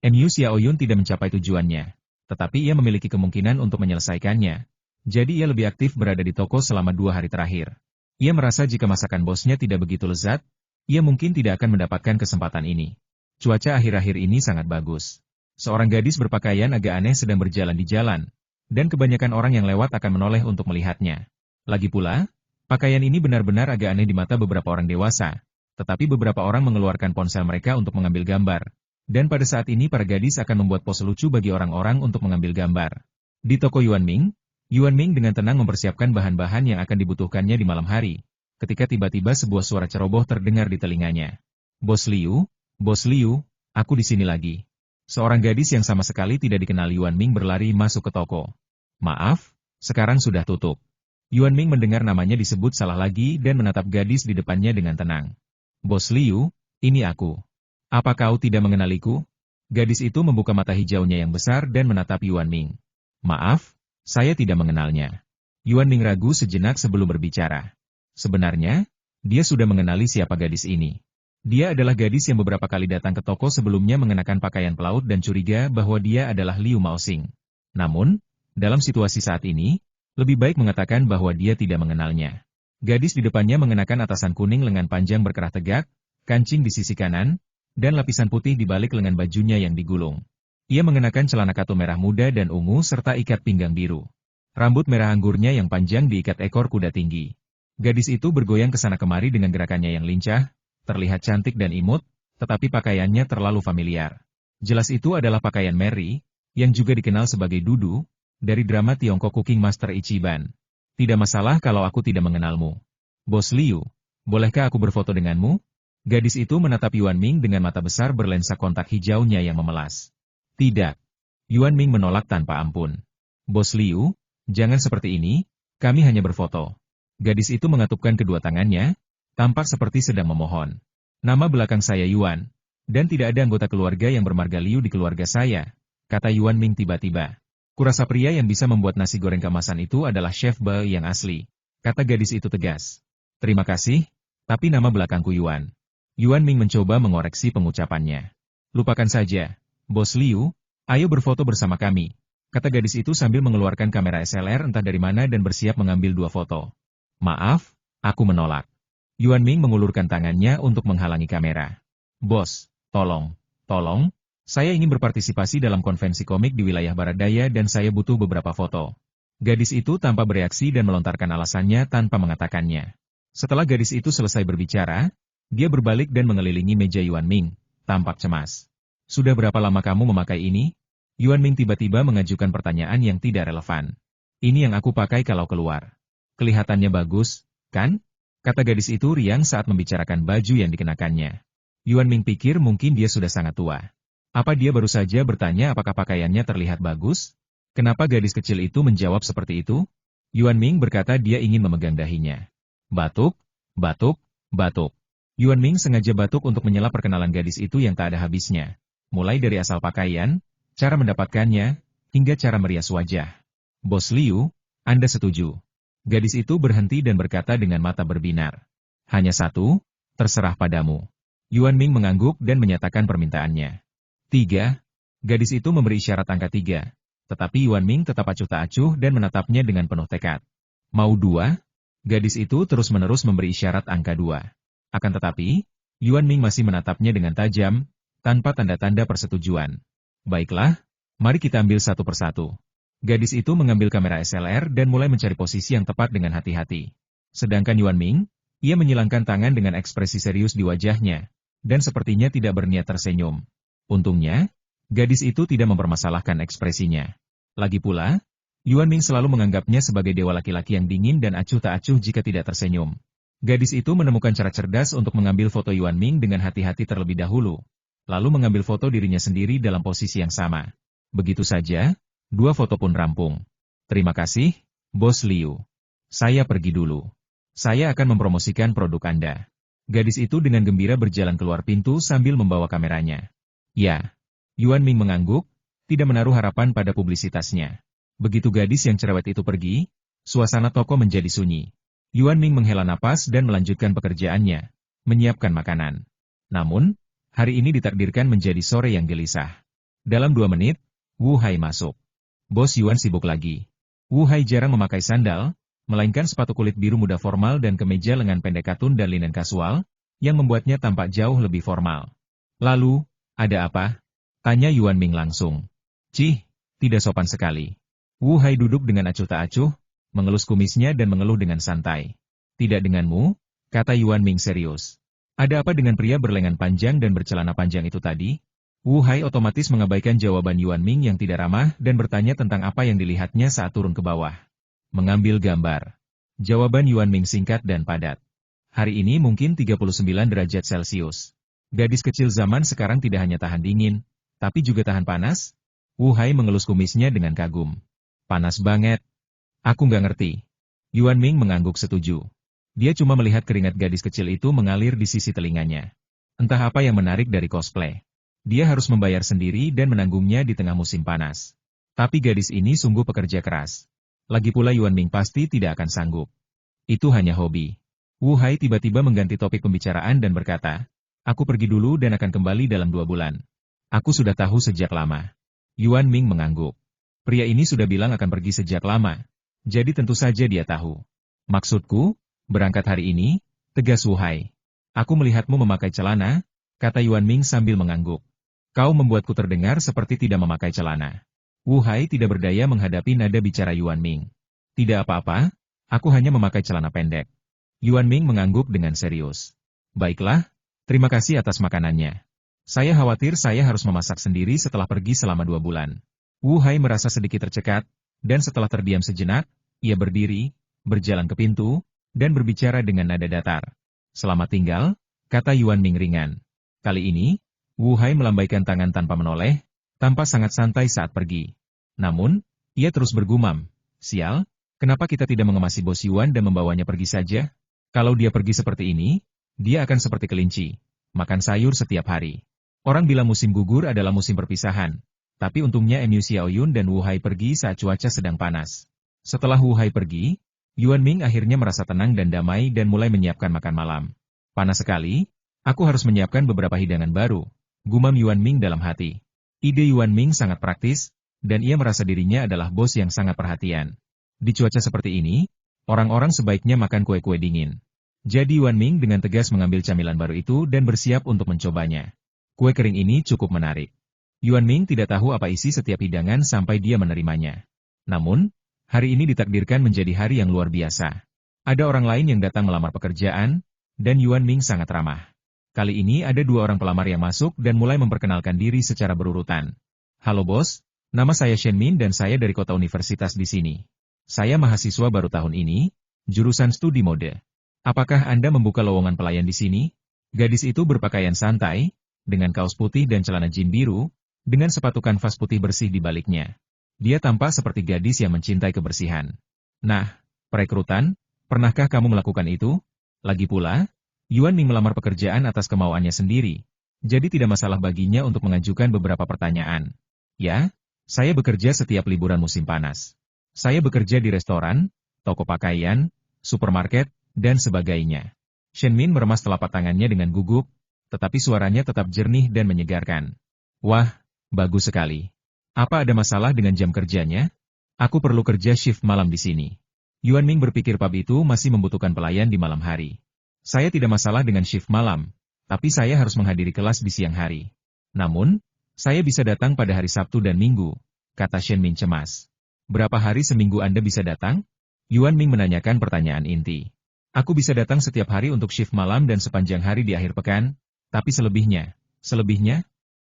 Mu Xiaoyun tidak mencapai tujuannya, tetapi ia memiliki kemungkinan untuk menyelesaikannya. Jadi ia lebih aktif berada di toko selama 2 hari terakhir. Ia merasa jika masakan bosnya tidak begitu lezat, ia mungkin tidak akan mendapatkan kesempatan ini. Cuaca akhir-akhir ini sangat bagus. Seorang gadis berpakaian agak aneh sedang berjalan di jalan, dan kebanyakan orang yang lewat akan menoleh untuk melihatnya. Lagi pula, pakaian ini benar-benar agak aneh di mata beberapa orang dewasa, tetapi beberapa orang mengeluarkan ponsel mereka untuk mengambil gambar. Dan pada saat ini para gadis akan membuat pose lucu bagi orang-orang untuk mengambil gambar. Di toko Yuan Ming dengan tenang mempersiapkan bahan-bahan yang akan dibutuhkannya di malam hari, ketika tiba-tiba sebuah suara ceroboh terdengar di telinganya. Bos Liu, aku di sini lagi." Seorang gadis yang sama sekali tidak dikenal Yuan Ming berlari masuk ke toko. "Maaf, sekarang sudah tutup." Yuan Ming mendengar namanya disebut salah lagi dan menatap gadis di depannya dengan tenang. "Bos Liu, ini aku. Apa kau tidak mengenaliku?" Gadis itu membuka mata hijaunya yang besar dan menatap Yuan Ming. "Maaf, saya tidak mengenalnya." Yuan Ming ragu sejenak sebelum berbicara. Sebenarnya, dia sudah mengenali siapa gadis ini. Dia adalah gadis yang beberapa kali datang ke toko sebelumnya mengenakan pakaian pelaut dan curiga bahwa dia adalah Liu Maoxing. Namun, dalam situasi saat ini, lebih baik mengatakan bahwa dia tidak mengenalnya. Gadis di depannya mengenakan atasan kuning lengan panjang berkerah tegak, kancing di sisi kanan, dan lapisan putih di balik lengan bajunya yang digulung. Ia mengenakan celana katun merah muda dan ungu serta ikat pinggang biru. Rambut merah anggurnya yang panjang diikat ekor kuda tinggi. Gadis itu bergoyang ke sana kemari dengan gerakannya yang lincah, terlihat cantik dan imut, tetapi pakaiannya terlalu familiar. Jelas itu adalah pakaian Mary, yang juga dikenal sebagai Dudu, dari drama Tiongkok Cooking Master Ichiban. Tidak masalah kalau aku tidak mengenalmu. Bos Liu, bolehkah aku berfoto denganmu? Gadis itu menatap Yuan Ming dengan mata besar berlensa kontak hijaunya yang memelas. Tidak. Yuan Ming menolak tanpa ampun. Bos Liu, jangan seperti ini, kami hanya berfoto. Gadis itu mengatupkan kedua tangannya, tampak seperti sedang memohon. Nama belakang saya Yuan, dan tidak ada anggota keluarga yang bermarga Liu di keluarga saya, kata Yuan Ming tiba-tiba. Kurasa pria yang bisa membuat nasi goreng kemasan itu adalah Chef Ba yang asli, kata gadis itu tegas. Terima kasih, tapi nama belakangku Yuan. Yuan Ming mencoba mengoreksi pengucapannya. Lupakan saja, Bos Liu, ayo berfoto bersama kami, kata gadis itu sambil mengeluarkan kamera SLR entah dari mana dan bersiap mengambil 2 foto. Maaf, aku menolak. Yuan Ming mengulurkan tangannya untuk menghalangi kamera. Bos, tolong, saya ingin berpartisipasi dalam konvensi komik di wilayah Barat Daya dan saya butuh beberapa foto. Gadis itu tanpa bereaksi dan melontarkan alasannya tanpa mengatakannya. Setelah gadis itu selesai berbicara, dia berbalik dan mengelilingi meja Yuan Ming, tampak cemas. Sudah berapa lama kamu memakai ini? Yuan Ming tiba-tiba mengajukan pertanyaan yang tidak relevan. Ini yang aku pakai kalau keluar. Kelihatannya bagus, kan? Kata gadis itu riang saat membicarakan baju yang dikenakannya. Yuan Ming pikir mungkin dia sudah sangat tua. Apa dia baru saja bertanya apakah pakaiannya terlihat bagus? Kenapa gadis kecil itu menjawab seperti itu? Yuan Ming berkata dia ingin memegang dahinya. Batuk, batuk, batuk. Yuan Ming sengaja batuk untuk menyela perkenalan gadis itu yang tak ada habisnya. Mulai dari asal pakaian, cara mendapatkannya, hingga cara merias wajah. Bos Liu, Anda setuju? Gadis itu berhenti dan berkata dengan mata berbinar. Hanya satu, terserah padamu. Yuan Ming mengangguk dan menyatakan permintaannya. 3. Gadis itu memberi isyarat angka 3, tetapi Yuan Ming tetap acuh tak acuh dan menatapnya dengan penuh tekad. Mau 2? Gadis itu terus-menerus memberi isyarat angka 2. Akan tetapi, Yuan Ming masih menatapnya dengan tajam, tanpa tanda-tanda persetujuan. Baiklah, mari kita ambil satu persatu. Gadis itu mengambil kamera SLR dan mulai mencari posisi yang tepat dengan hati-hati. Sedangkan Yuan Ming, ia menyilangkan tangan dengan ekspresi serius di wajahnya, dan sepertinya tidak berniat tersenyum. Untungnya, gadis itu tidak mempermasalahkan ekspresinya. Lagi pula, Yuan Ming selalu menganggapnya sebagai dewa laki-laki yang dingin dan acuh tak acuh jika tidak tersenyum. Gadis itu menemukan cara cerdas untuk mengambil foto Yuan Ming dengan hati-hati terlebih dahulu, lalu mengambil foto dirinya sendiri dalam posisi yang sama. Begitu saja, 2 foto pun rampung. Terima kasih, Bos Liu. Saya pergi dulu. Saya akan mempromosikan produk Anda. Gadis itu dengan gembira berjalan keluar pintu sambil membawa kameranya. Ya, Yuan Ming mengangguk, tidak menaruh harapan pada publisitasnya. Begitu gadis yang cerewet itu pergi, suasana toko menjadi sunyi. Yuan Ming menghela napas dan melanjutkan pekerjaannya, menyiapkan makanan. Namun, hari ini ditakdirkan menjadi sore yang gelisah. Dalam 2 menit, Wu Hai masuk. Bos Yuan sibuk lagi. Wu Hai jarang memakai sandal, melainkan sepatu kulit biru muda formal dan kemeja lengan pendek katun dan linen kasual, yang membuatnya tampak jauh lebih formal. Lalu, ada apa? Tanya Yuan Ming langsung. Cih, tidak sopan sekali. Wu Hai duduk dengan acuh tak acuh, mengelus kumisnya dan mengeluh dengan santai. Tidak denganmu, kata Yuan Ming serius. Ada apa dengan pria berlengan panjang dan bercelana panjang itu tadi? Wu Hai otomatis mengabaikan jawaban Yuan Ming yang tidak ramah dan bertanya tentang apa yang dilihatnya saat turun ke bawah. Mengambil gambar. Jawaban Yuan Ming singkat dan padat. Hari ini mungkin 39 derajat Celcius. Gadis kecil zaman sekarang tidak hanya tahan dingin, tapi juga tahan panas? Wu Hai mengelus kumisnya dengan kagum. Panas banget. Aku nggak ngerti. Yuan Ming mengangguk setuju. Dia cuma melihat keringat gadis kecil itu mengalir di sisi telinganya. Entah apa yang menarik dari cosplay. Dia harus membayar sendiri dan menanggungnya di tengah musim panas. Tapi gadis ini sungguh pekerja keras. Lagi pula Yuan Ming pasti tidak akan sanggup. Itu hanya hobi. Wu Hai tiba-tiba mengganti topik pembicaraan dan berkata, aku pergi dulu dan akan kembali dalam 2 bulan. Aku sudah tahu sejak lama. Yuan Ming mengangguk. Pria ini sudah bilang akan pergi sejak lama. Jadi tentu saja dia tahu. Maksudku, berangkat hari ini, tegas Wu Hai. Aku melihatmu memakai celana, kata Yuan Ming sambil mengangguk. Kau membuatku terdengar seperti tidak memakai celana. Wu Hai tidak berdaya menghadapi nada bicara Yuan Ming. Tidak apa-apa, aku hanya memakai celana pendek. Yuan Ming mengangguk dengan serius. Baiklah, terima kasih atas makanannya. Saya khawatir saya harus memasak sendiri setelah pergi selama 2 bulan. Wu Hai merasa sedikit tercekat, dan setelah terdiam sejenak, ia berdiri, berjalan ke pintu, dan berbicara dengan nada datar. Selamat tinggal, kata Yuan Ming ringan. Kali ini, Wu Hai melambaikan tangan tanpa menoleh, tampak sangat santai saat pergi. Namun, ia terus bergumam, sial, kenapa kita tidak mengemasi bos Yuan dan membawanya pergi saja? Kalau dia pergi seperti ini, dia akan seperti kelinci, makan sayur setiap hari. Orang bilang musim gugur adalah musim perpisahan. Tapi untungnya Mu Xiaoyun dan Wu Hai pergi saat cuaca sedang panas. Setelah Wu Hai pergi, Yuan Ming akhirnya merasa tenang dan damai dan mulai menyiapkan makan malam. Panas sekali, aku harus menyiapkan beberapa hidangan baru, gumam Yuan Ming dalam hati. Ide Yuan Ming sangat praktis, dan ia merasa dirinya adalah bos yang sangat perhatian. Di cuaca seperti ini, orang-orang sebaiknya makan kue-kue dingin. Jadi Yuan Ming dengan tegas mengambil camilan baru itu dan bersiap untuk mencobanya. Kue kering ini cukup menarik. Yuan Ming tidak tahu apa isi setiap hidangan sampai dia menerimanya. Namun, hari ini ditakdirkan menjadi hari yang luar biasa. Ada orang lain yang datang melamar pekerjaan, dan Yuan Ming sangat ramah. Kali ini ada 2 orang pelamar yang masuk dan mulai memperkenalkan diri secara berurutan. Halo bos, nama saya Shen Min dan saya dari kota universitas di sini. Saya mahasiswa baru tahun ini, jurusan studi mode. Apakah Anda membuka lowongan pelayan di sini? Gadis itu berpakaian santai, dengan kaos putih dan celana jeans biru, dengan sepatu kanvas putih bersih di baliknya. Dia tampak seperti gadis yang mencintai kebersihan. Nah, perekrutan, pernahkah kamu melakukan itu? Lagi pula, Yuan Ming melamar pekerjaan atas kemauannya sendiri, jadi tidak masalah baginya untuk mengajukan beberapa pertanyaan. Ya, saya bekerja setiap liburan musim panas. Saya bekerja di restoran, toko pakaian, supermarket, dan sebagainya. Shen Min meremas telapak tangannya dengan gugup, tetapi suaranya tetap jernih dan menyegarkan. Wah, bagus sekali. Apa ada masalah dengan jam kerjanya? Aku perlu kerja shift malam di sini. Yuan Ming berpikir pub itu masih membutuhkan pelayan di malam hari. Saya tidak masalah dengan shift malam, tapi saya harus menghadiri kelas di siang hari. Namun, saya bisa datang pada hari Sabtu dan Minggu, kata Shen Min cemas. Berapa hari seminggu Anda bisa datang? Yuan Ming menanyakan pertanyaan inti. Aku bisa datang setiap hari untuk shift malam dan sepanjang hari di akhir pekan, tapi selebihnya.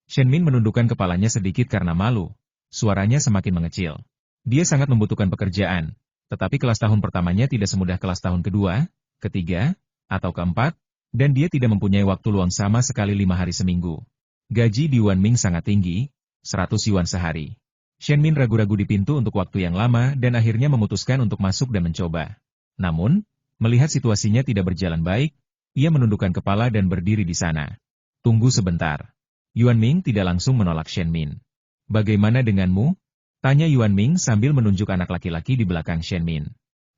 Shen Min menundukkan kepalanya sedikit karena malu. Suaranya semakin mengecil. Dia sangat membutuhkan pekerjaan, tetapi kelas tahun pertamanya tidak semudah kelas tahun kedua, ketiga, atau keempat, dan dia tidak mempunyai waktu luang sama sekali 5 hari seminggu. Gaji di Yuan Ming sangat tinggi, 100 yuan sehari. Shen Min ragu-ragu di pintu untuk waktu yang lama dan akhirnya memutuskan untuk masuk dan mencoba. Namun, melihat situasinya tidak berjalan baik, ia menundukkan kepala dan berdiri di sana. Tunggu sebentar. Yuan Ming tidak langsung menolak Shen Min. Bagaimana denganmu? Tanya Yuan Ming sambil menunjuk anak laki-laki di belakang Shen Min.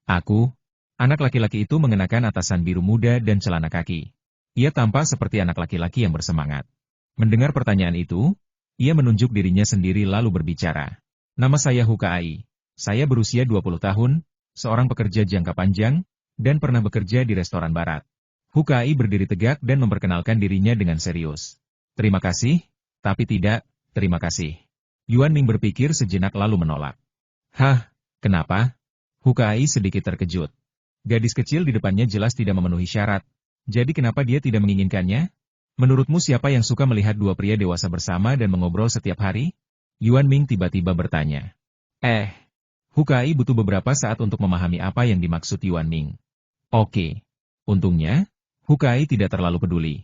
Aku. Anak laki-laki itu mengenakan atasan biru muda dan celana kaki. Ia tampak seperti anak laki-laki yang bersemangat. Mendengar pertanyaan itu, ia menunjuk dirinya sendiri lalu berbicara. Nama saya Huka Ai. Saya berusia 20 tahun, seorang pekerja jangka panjang, dan pernah bekerja di restoran barat. Huka Ai berdiri tegak dan memperkenalkan dirinya dengan serius. Terima kasih, tapi tidak, terima kasih. Yuan Ming berpikir sejenak lalu menolak. Hah, kenapa? Huka Ai sedikit terkejut. Gadis kecil di depannya jelas tidak memenuhi syarat. Jadi kenapa dia tidak menginginkannya? Menurutmu siapa yang suka melihat 2 pria dewasa bersama dan mengobrol setiap hari? Yuan Ming tiba-tiba bertanya. Huka Ai butuh beberapa saat untuk memahami apa yang dimaksud Yuan Ming. Oke. Untungnya, Huka Ai tidak terlalu peduli.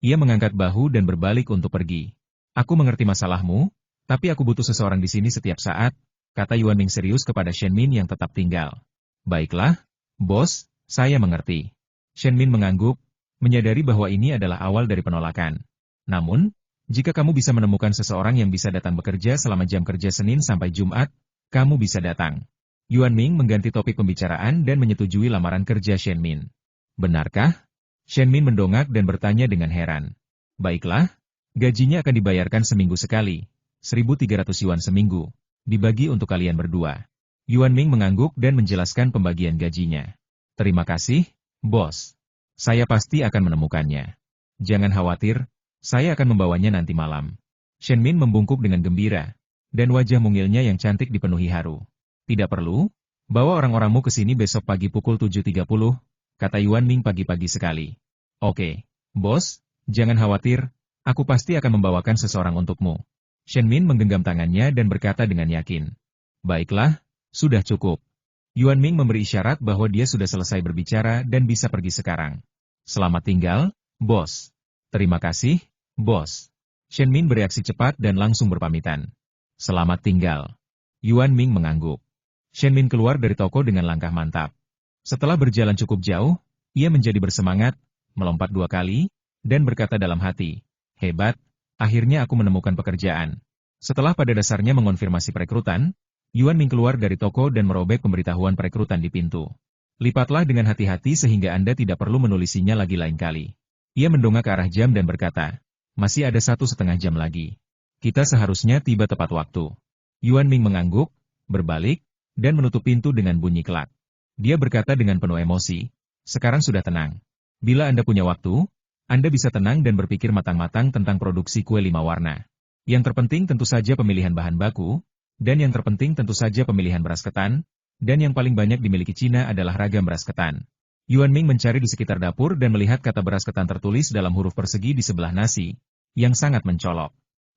Ia mengangkat bahu dan berbalik untuk pergi. Aku mengerti masalahmu, tapi aku butuh seseorang di sini setiap saat, kata Yuan Ming serius kepada Shen Min yang tetap tinggal. Baiklah, bos, saya mengerti. Shen Min mengangguk, menyadari bahwa ini adalah awal dari penolakan. Namun, jika kamu bisa menemukan seseorang yang bisa datang bekerja selama jam kerja Senin sampai Jumat, kamu bisa datang. Yuan Ming mengganti topik pembicaraan dan menyetujui lamaran kerja Shen Min. Benarkah? Shen Min mendongak dan bertanya dengan heran. Baiklah, gajinya akan dibayarkan seminggu sekali, 1.300 yuan seminggu, dibagi untuk kalian berdua. Yuan Ming mengangguk dan menjelaskan pembagian gajinya. Terima kasih, bos. Saya pasti akan menemukannya. Jangan khawatir, saya akan membawanya nanti malam. Shen Min membungkuk dengan gembira, dan wajah mungilnya yang cantik dipenuhi haru. Tidak perlu, bawa orang-orangmu ke sini besok pagi pukul 7.30, kata Yuan Ming pagi-pagi sekali. Oke, bos, jangan khawatir, aku pasti akan membawakan seseorang untukmu. Shen Min menggenggam tangannya dan berkata dengan yakin. Baiklah, sudah cukup. Yuan Ming memberi isyarat bahwa dia sudah selesai berbicara dan bisa pergi sekarang. Selamat tinggal, bos. Terima kasih, bos. Shen Min bereaksi cepat dan langsung berpamitan. Selamat tinggal. Yuan Ming mengangguk. Shen Min keluar dari toko dengan langkah mantap. Setelah berjalan cukup jauh, ia menjadi bersemangat, melompat 2 kali, dan berkata dalam hati, hebat, akhirnya aku menemukan pekerjaan. Setelah pada dasarnya mengonfirmasi perekrutan, Yuan Ming keluar dari toko dan merobek pemberitahuan perekrutan di pintu. Lipatlah dengan hati-hati sehingga Anda tidak perlu menulisinya lagi lain kali. Ia mendongak ke arah jam dan berkata, masih ada 1,5 jam lagi. Kita seharusnya tiba tepat waktu. Yuan Ming mengangguk, berbalik, dan menutup pintu dengan bunyi kelak. Dia berkata dengan penuh emosi, sekarang sudah tenang. Bila Anda punya waktu, Anda bisa tenang dan berpikir matang-matang tentang produksi kue 5 warna. Yang terpenting tentu saja pemilihan bahan baku, dan yang terpenting tentu saja pemilihan beras ketan, dan yang paling banyak dimiliki Cina adalah ragam beras ketan. Yuan Ming mencari di sekitar dapur dan melihat kata beras ketan tertulis dalam huruf persegi di sebelah nasi, yang sangat mencolok.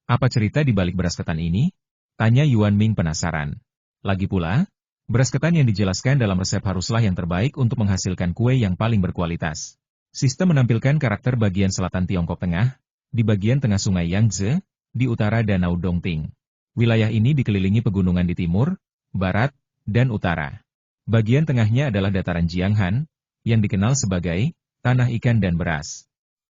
Apa cerita di balik beras ketan ini? Tanya Yuan Ming penasaran. Lagi pula, beras ketan yang dijelaskan dalam resep haruslah yang terbaik untuk menghasilkan kue yang paling berkualitas. Sistem menampilkan karakter bagian selatan Tiongkok Tengah, di bagian tengah sungai Yangtze, di utara Danau Dongting. Wilayah ini dikelilingi pegunungan di timur, barat, dan utara. Bagian tengahnya adalah dataran Jianghan, yang dikenal sebagai tanah ikan dan beras.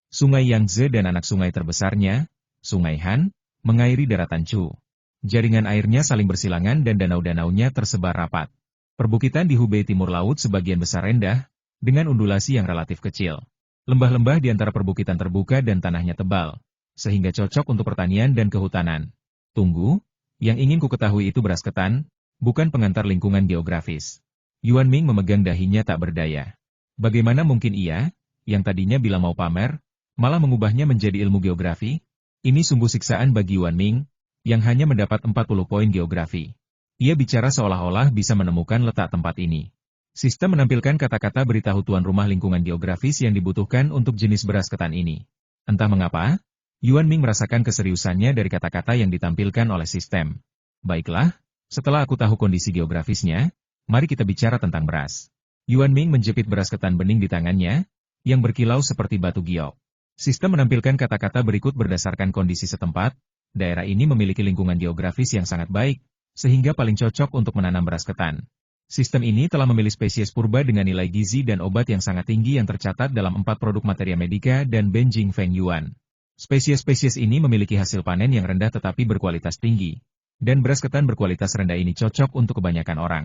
Sungai Yangtze dan anak sungai terbesarnya, Sungai Han, mengairi daratan Chu. Jaringan airnya saling bersilangan dan danau-danaunya tersebar rapat. Perbukitan di Hubei Timur Laut sebagian besar rendah, dengan undulasi yang relatif kecil. Lembah-lembah di antara perbukitan terbuka dan tanahnya tebal, sehingga cocok untuk pertanian dan kehutanan. Tunggu, yang ingin ku ketahui itu beras ketan, bukan pengantar lingkungan geografis. Yuan Ming memegang dahinya tak berdaya. Bagaimana mungkin ia, yang tadinya bila mau pamer, malah mengubahnya menjadi ilmu geografi? Ini sungguh siksaan bagi Yuan Ming, yang hanya mendapat 40 poin geografi. Ia bicara seolah-olah bisa menemukan letak tempat ini. Sistem menampilkan kata-kata beritahu tuan rumah lingkungan geografis yang dibutuhkan untuk jenis beras ketan ini. Entah mengapa, Yuan Ming merasakan keseriusannya dari kata-kata yang ditampilkan oleh sistem. Baiklah, setelah aku tahu kondisi geografisnya, mari kita bicara tentang beras. Yuan Ming menjepit beras ketan bening di tangannya, yang berkilau seperti batu giok. Sistem menampilkan kata-kata berikut berdasarkan kondisi setempat. Daerah ini memiliki lingkungan geografis yang sangat baik, sehingga paling cocok untuk menanam beras ketan. Sistem ini telah memilih spesies purba dengan nilai gizi dan obat yang sangat tinggi yang tercatat dalam 4 produk materia medika dan Benjing Feng Yuan. Spesies-spesies ini memiliki hasil panen yang rendah tetapi berkualitas tinggi, dan beras ketan berkualitas rendah ini cocok untuk kebanyakan orang.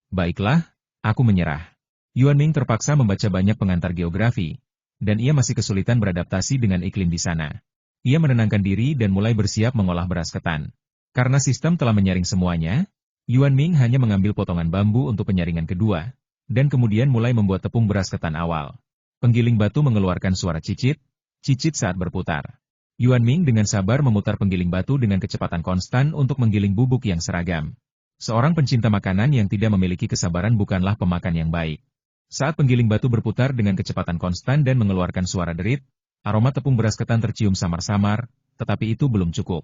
Baiklah, aku menyerah. Yuan Ming terpaksa membaca banyak pengantar geografi, dan ia masih kesulitan beradaptasi dengan iklim di sana. Ia menenangkan diri dan mulai bersiap mengolah beras ketan. Karena sistem telah menyaring semuanya, Yuan Ming hanya mengambil potongan bambu untuk penyaringan kedua, dan kemudian mulai membuat tepung beras ketan awal. Penggiling batu mengeluarkan suara cicit, cicit saat berputar. Yuan Ming dengan sabar memutar penggiling batu dengan kecepatan konstan untuk menggiling bubuk yang seragam. Seorang pencinta makanan yang tidak memiliki kesabaran bukanlah pemakan yang baik. Saat penggiling batu berputar dengan kecepatan konstan dan mengeluarkan suara derit, aroma tepung beras ketan tercium samar-samar, tetapi itu belum cukup.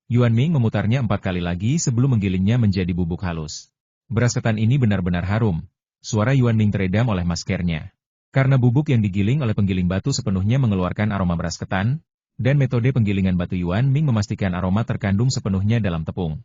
Yuan Ming memutarnya 4 kali lagi sebelum menggilingnya menjadi bubuk halus. Beras ketan ini benar-benar harum. Suara Yuan Ming teredam oleh maskernya. Karena bubuk yang digiling oleh penggiling batu sepenuhnya mengeluarkan aroma beras ketan, dan metode penggilingan batu Yuan Ming memastikan aroma terkandung sepenuhnya dalam tepung.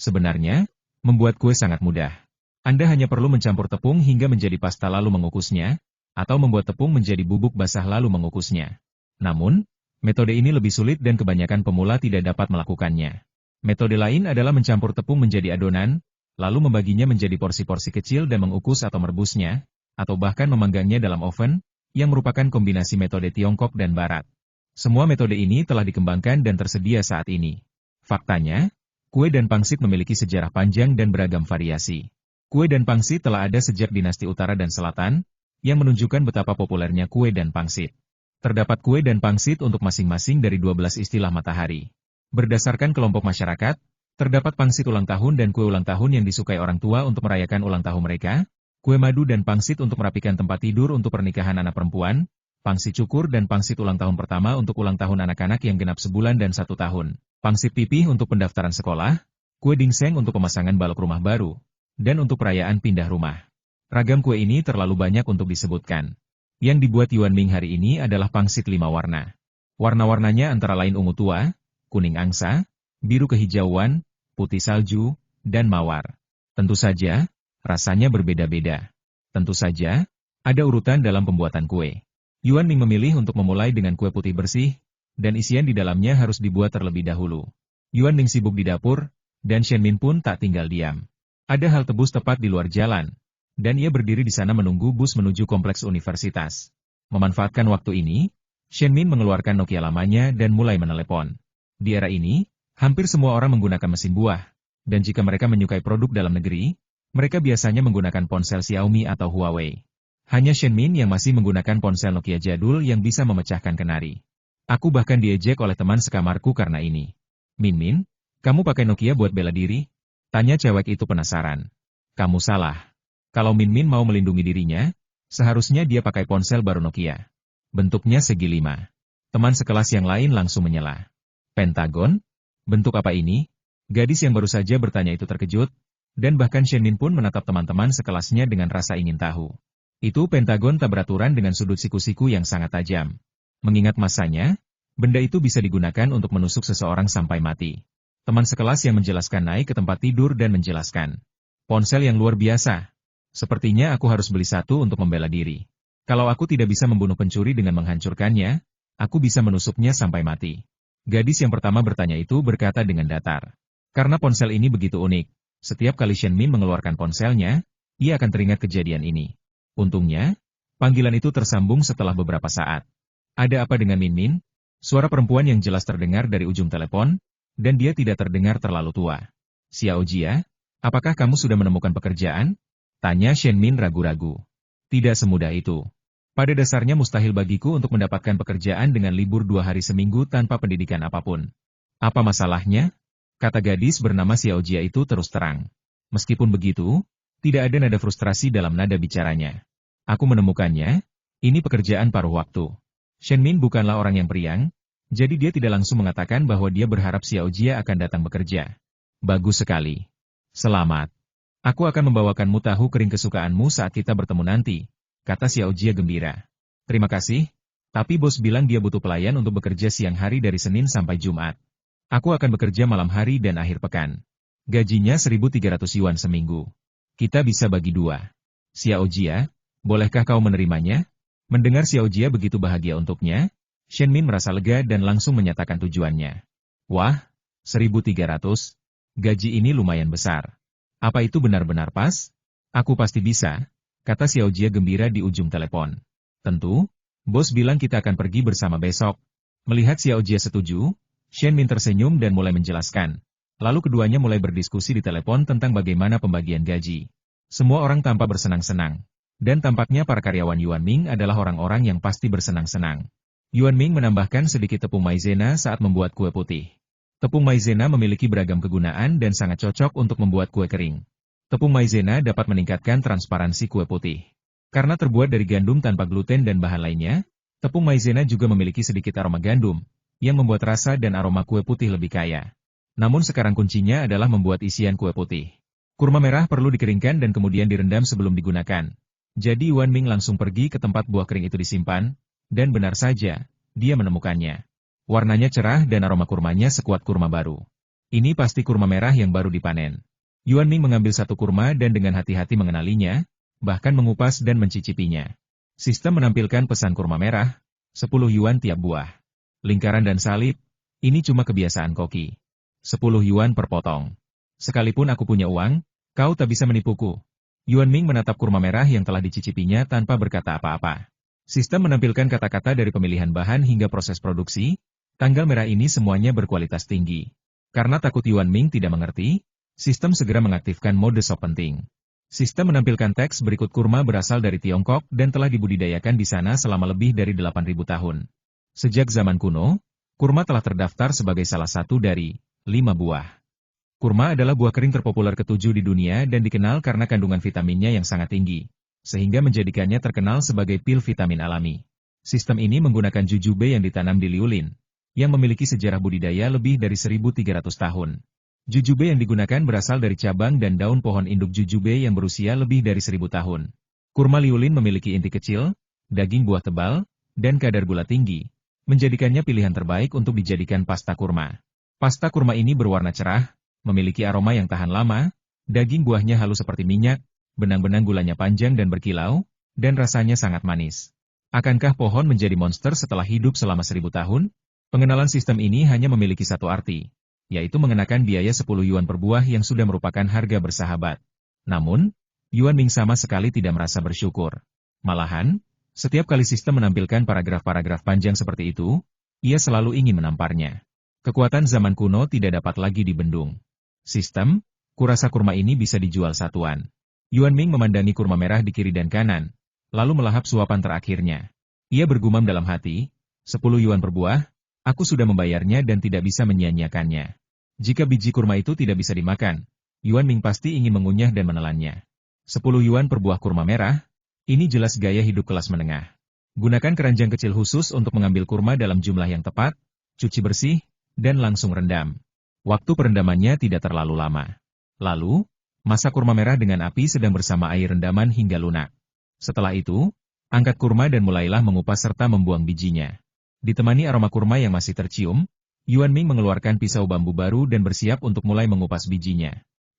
Sebenarnya, membuat kue sangat mudah. Anda hanya perlu mencampur tepung hingga menjadi pasta lalu mengukusnya, atau membuat tepung menjadi bubuk basah lalu mengukusnya. Namun, metode ini lebih sulit dan kebanyakan pemula tidak dapat melakukannya. Metode lain adalah mencampur tepung menjadi adonan, lalu membaginya menjadi porsi-porsi kecil dan mengukus atau merebusnya, atau bahkan memanggangnya dalam oven, yang merupakan kombinasi metode Tiongkok dan Barat. Semua metode ini telah dikembangkan dan tersedia saat ini. Faktanya, kue dan pangsit memiliki sejarah panjang dan beragam variasi. Kue dan pangsit telah ada sejak dinasti utara dan selatan, yang menunjukkan betapa populernya kue dan pangsit. Terdapat kue dan pangsit untuk masing-masing dari 12 istilah matahari. Berdasarkan kelompok masyarakat, terdapat pangsit ulang tahun dan kue ulang tahun yang disukai orang tua untuk merayakan ulang tahun mereka, kue madu dan pangsit untuk merapikan tempat tidur untuk pernikahan anak perempuan, pangsit cukur dan pangsit ulang tahun pertama untuk ulang tahun anak-anak yang genap sebulan dan 1 tahun, pangsit pipih untuk pendaftaran sekolah, kue dingseng untuk pemasangan balok rumah baru, dan untuk perayaan pindah rumah. Ragam kue ini terlalu banyak untuk disebutkan. Yang dibuat Yuan Ming hari ini adalah pangsit 5 warna. Warna-warnanya antara lain ungu tua, kuning angsa, biru kehijauan, putih salju, dan mawar. Tentu saja, rasanya berbeda-beda. Tentu saja, ada urutan dalam pembuatan kue. Yuan Ming memilih untuk memulai dengan kue putih bersih, dan isian di dalamnya harus dibuat terlebih dahulu. Yuan Ming sibuk di dapur, dan Shen Min pun tak tinggal diam. Ada halte bus tepat di luar jalan, dan ia berdiri di sana menunggu bus menuju kompleks universitas. Memanfaatkan waktu ini, Shen Min mengeluarkan Nokia lamanya dan mulai menelepon. Di era ini, hampir semua orang menggunakan mesin buah, dan jika mereka menyukai produk dalam negeri, mereka biasanya menggunakan ponsel Xiaomi atau Huawei. Hanya Shen Min yang masih menggunakan ponsel Nokia jadul yang bisa memecahkan kenari. Aku bahkan diejek oleh teman sekamarku karena ini. Min Min, kamu pakai Nokia buat bela diri? Tanya cewek itu penasaran. Kamu salah. Kalau Min Min mau melindungi dirinya, seharusnya dia pakai ponsel baru Nokia. Bentuknya segi 5. Teman sekelas yang lain langsung menyela. Pentagon? Bentuk apa ini? Gadis yang baru saja bertanya itu terkejut, dan bahkan Shen Min pun menatap teman-teman sekelasnya dengan rasa ingin tahu. Itu pentagon tak beraturan dengan sudut siku-siku yang sangat tajam. Mengingat masanya, benda itu bisa digunakan untuk menusuk seseorang sampai mati. Teman sekelas yang menjelaskan naik ke tempat tidur dan menjelaskan. Ponsel yang luar biasa. Sepertinya aku harus beli satu untuk membela diri. Kalau aku tidak bisa membunuh pencuri dengan menghancurkannya, aku bisa menusuknya sampai mati. Gadis yang pertama bertanya itu berkata dengan datar. Karena ponsel ini begitu unik, setiap kali Shen Min mengeluarkan ponselnya, ia akan teringat kejadian ini. Untungnya, panggilan itu tersambung setelah beberapa saat. Ada apa dengan Min Min? Suara perempuan yang jelas terdengar dari ujung telepon, dan dia tidak terdengar terlalu tua. Xiao Jia, apakah kamu sudah menemukan pekerjaan? Tanya Shen Min ragu-ragu. Tidak semudah itu. Pada dasarnya mustahil bagiku untuk mendapatkan pekerjaan dengan libur 2 hari seminggu tanpa pendidikan apapun. Apa masalahnya? Kata gadis bernama Xiao Jia itu terus terang. Meskipun begitu, tidak ada nada frustrasi dalam nada bicaranya. Aku menemukannya, ini pekerjaan paruh waktu. Shen Min bukanlah orang yang periang, jadi dia tidak langsung mengatakan bahwa dia berharap Xiao Jia akan datang bekerja. Bagus sekali. Selamat. Aku akan membawakanmu tahu kering kesukaanmu saat kita bertemu nanti, kata Xiao Jia gembira. Terima kasih, tapi bos bilang dia butuh pelayan untuk bekerja siang hari dari Senin sampai Jumat. Aku akan bekerja malam hari dan akhir pekan. Gajinya 1.300 yuan seminggu. Kita bisa bagi 2. Xiao Jia, bolehkah kau menerimanya? Mendengar Xiao Jia begitu bahagia untuknya, Shen Min merasa lega dan langsung menyatakan tujuannya. Wah, 1.300? Gaji ini lumayan besar. Apa itu benar-benar pas? Aku pasti bisa, kata Xiao Jia gembira di ujung telepon. Tentu, bos bilang kita akan pergi bersama besok. Melihat Xiao Jia setuju, Shen Min tersenyum dan mulai menjelaskan. Lalu keduanya mulai berdiskusi di telepon tentang bagaimana pembagian gaji. Semua orang tampak bersenang-senang. Dan tampaknya para karyawan Yuan Ming adalah orang-orang yang pasti bersenang-senang. Yuan Ming menambahkan sedikit tepung maizena saat membuat kue putih. Tepung maizena memiliki beragam kegunaan dan sangat cocok untuk membuat kue kering. Tepung maizena dapat meningkatkan transparansi kue putih. Karena terbuat dari gandum tanpa gluten dan bahan lainnya, tepung maizena juga memiliki sedikit aroma gandum, yang membuat rasa dan aroma kue putih lebih kaya. Namun sekarang kuncinya adalah membuat isian kue putih. Kurma merah perlu dikeringkan dan kemudian direndam sebelum digunakan. Jadi Yuan Ming langsung pergi ke tempat buah kering itu disimpan, dan benar saja, dia menemukannya. Warnanya cerah dan aroma kurmanya sekuat kurma baru. Ini pasti kurma merah yang baru dipanen. Yuan Ming mengambil satu kurma dan dengan hati-hati mengenalinya, bahkan mengupas dan mencicipinya. Sistem menampilkan pesan kurma merah, 10 yuan tiap buah. Lingkaran dan salib, ini cuma kebiasaan koki. 10 yuan per potong. Sekalipun aku punya uang, kau tak bisa menipuku. Yuan Ming menatap kurma merah yang telah dicicipinya tanpa berkata apa-apa. Sistem menampilkan kata-kata dari pemilihan bahan hingga proses produksi, tanggal merah ini semuanya berkualitas tinggi. Karena takut Yuan Ming tidak mengerti, sistem segera mengaktifkan mode sop penting. Sistem menampilkan teks berikut kurma berasal dari Tiongkok dan telah dibudidayakan di sana selama lebih dari 8.000 tahun. Sejak zaman kuno, kurma telah terdaftar sebagai salah satu dari 5 buah. Kurma adalah buah kering terpopuler ke-7 di dunia dan dikenal karena kandungan vitaminnya yang sangat tinggi, sehingga menjadikannya terkenal sebagai pil vitamin alami. Sistem ini menggunakan jujube yang ditanam di Liulin, yang memiliki sejarah budidaya lebih dari 1.300 tahun. Jujube yang digunakan berasal dari cabang dan daun pohon induk jujube yang berusia lebih dari 1000 tahun. Kurma liulin memiliki inti kecil, daging buah tebal, dan kadar gula tinggi, menjadikannya pilihan terbaik untuk dijadikan pasta kurma. Pasta kurma ini berwarna cerah, memiliki aroma yang tahan lama, daging buahnya halus seperti minyak, benang-benang gulanya panjang dan berkilau, dan rasanya sangat manis. Akankah pohon menjadi monster setelah hidup selama 1000 tahun? Pengenalan sistem ini hanya memiliki satu arti, yaitu mengenakan biaya 10 yuan per buah yang sudah merupakan harga bersahabat. Namun, Yuan Ming sama sekali tidak merasa bersyukur. Malahan, setiap kali sistem menampilkan paragraf-paragraf panjang seperti itu, ia selalu ingin menamparnya. Kekuatan zaman kuno tidak dapat lagi dibendung. Sistem, kurasa kurma ini bisa dijual satuan. Yuan Ming memandangi kurma merah di kiri dan kanan, lalu melahap suapan terakhirnya. Ia bergumam dalam hati, 10 yuan per buah, aku sudah membayarnya dan tidak bisa menyia-nyiakannya. Jika biji kurma itu tidak bisa dimakan, Yuan Ming pasti ingin mengunyah dan menelannya. 10 yuan per buah kurma merah, ini jelas gaya hidup kelas menengah. Gunakan keranjang kecil khusus untuk mengambil kurma dalam jumlah yang tepat, cuci bersih, dan langsung rendam. Waktu perendamannya tidak terlalu lama. Lalu, masak kurma merah dengan api sedang bersama air rendaman hingga lunak. Setelah itu, angkat kurma dan mulailah mengupas serta membuang bijinya. Ditemani aroma kurma yang masih tercium, Yuan Ming mengeluarkan pisau bambu baru dan bersiap untuk mulai mengupas bijinya.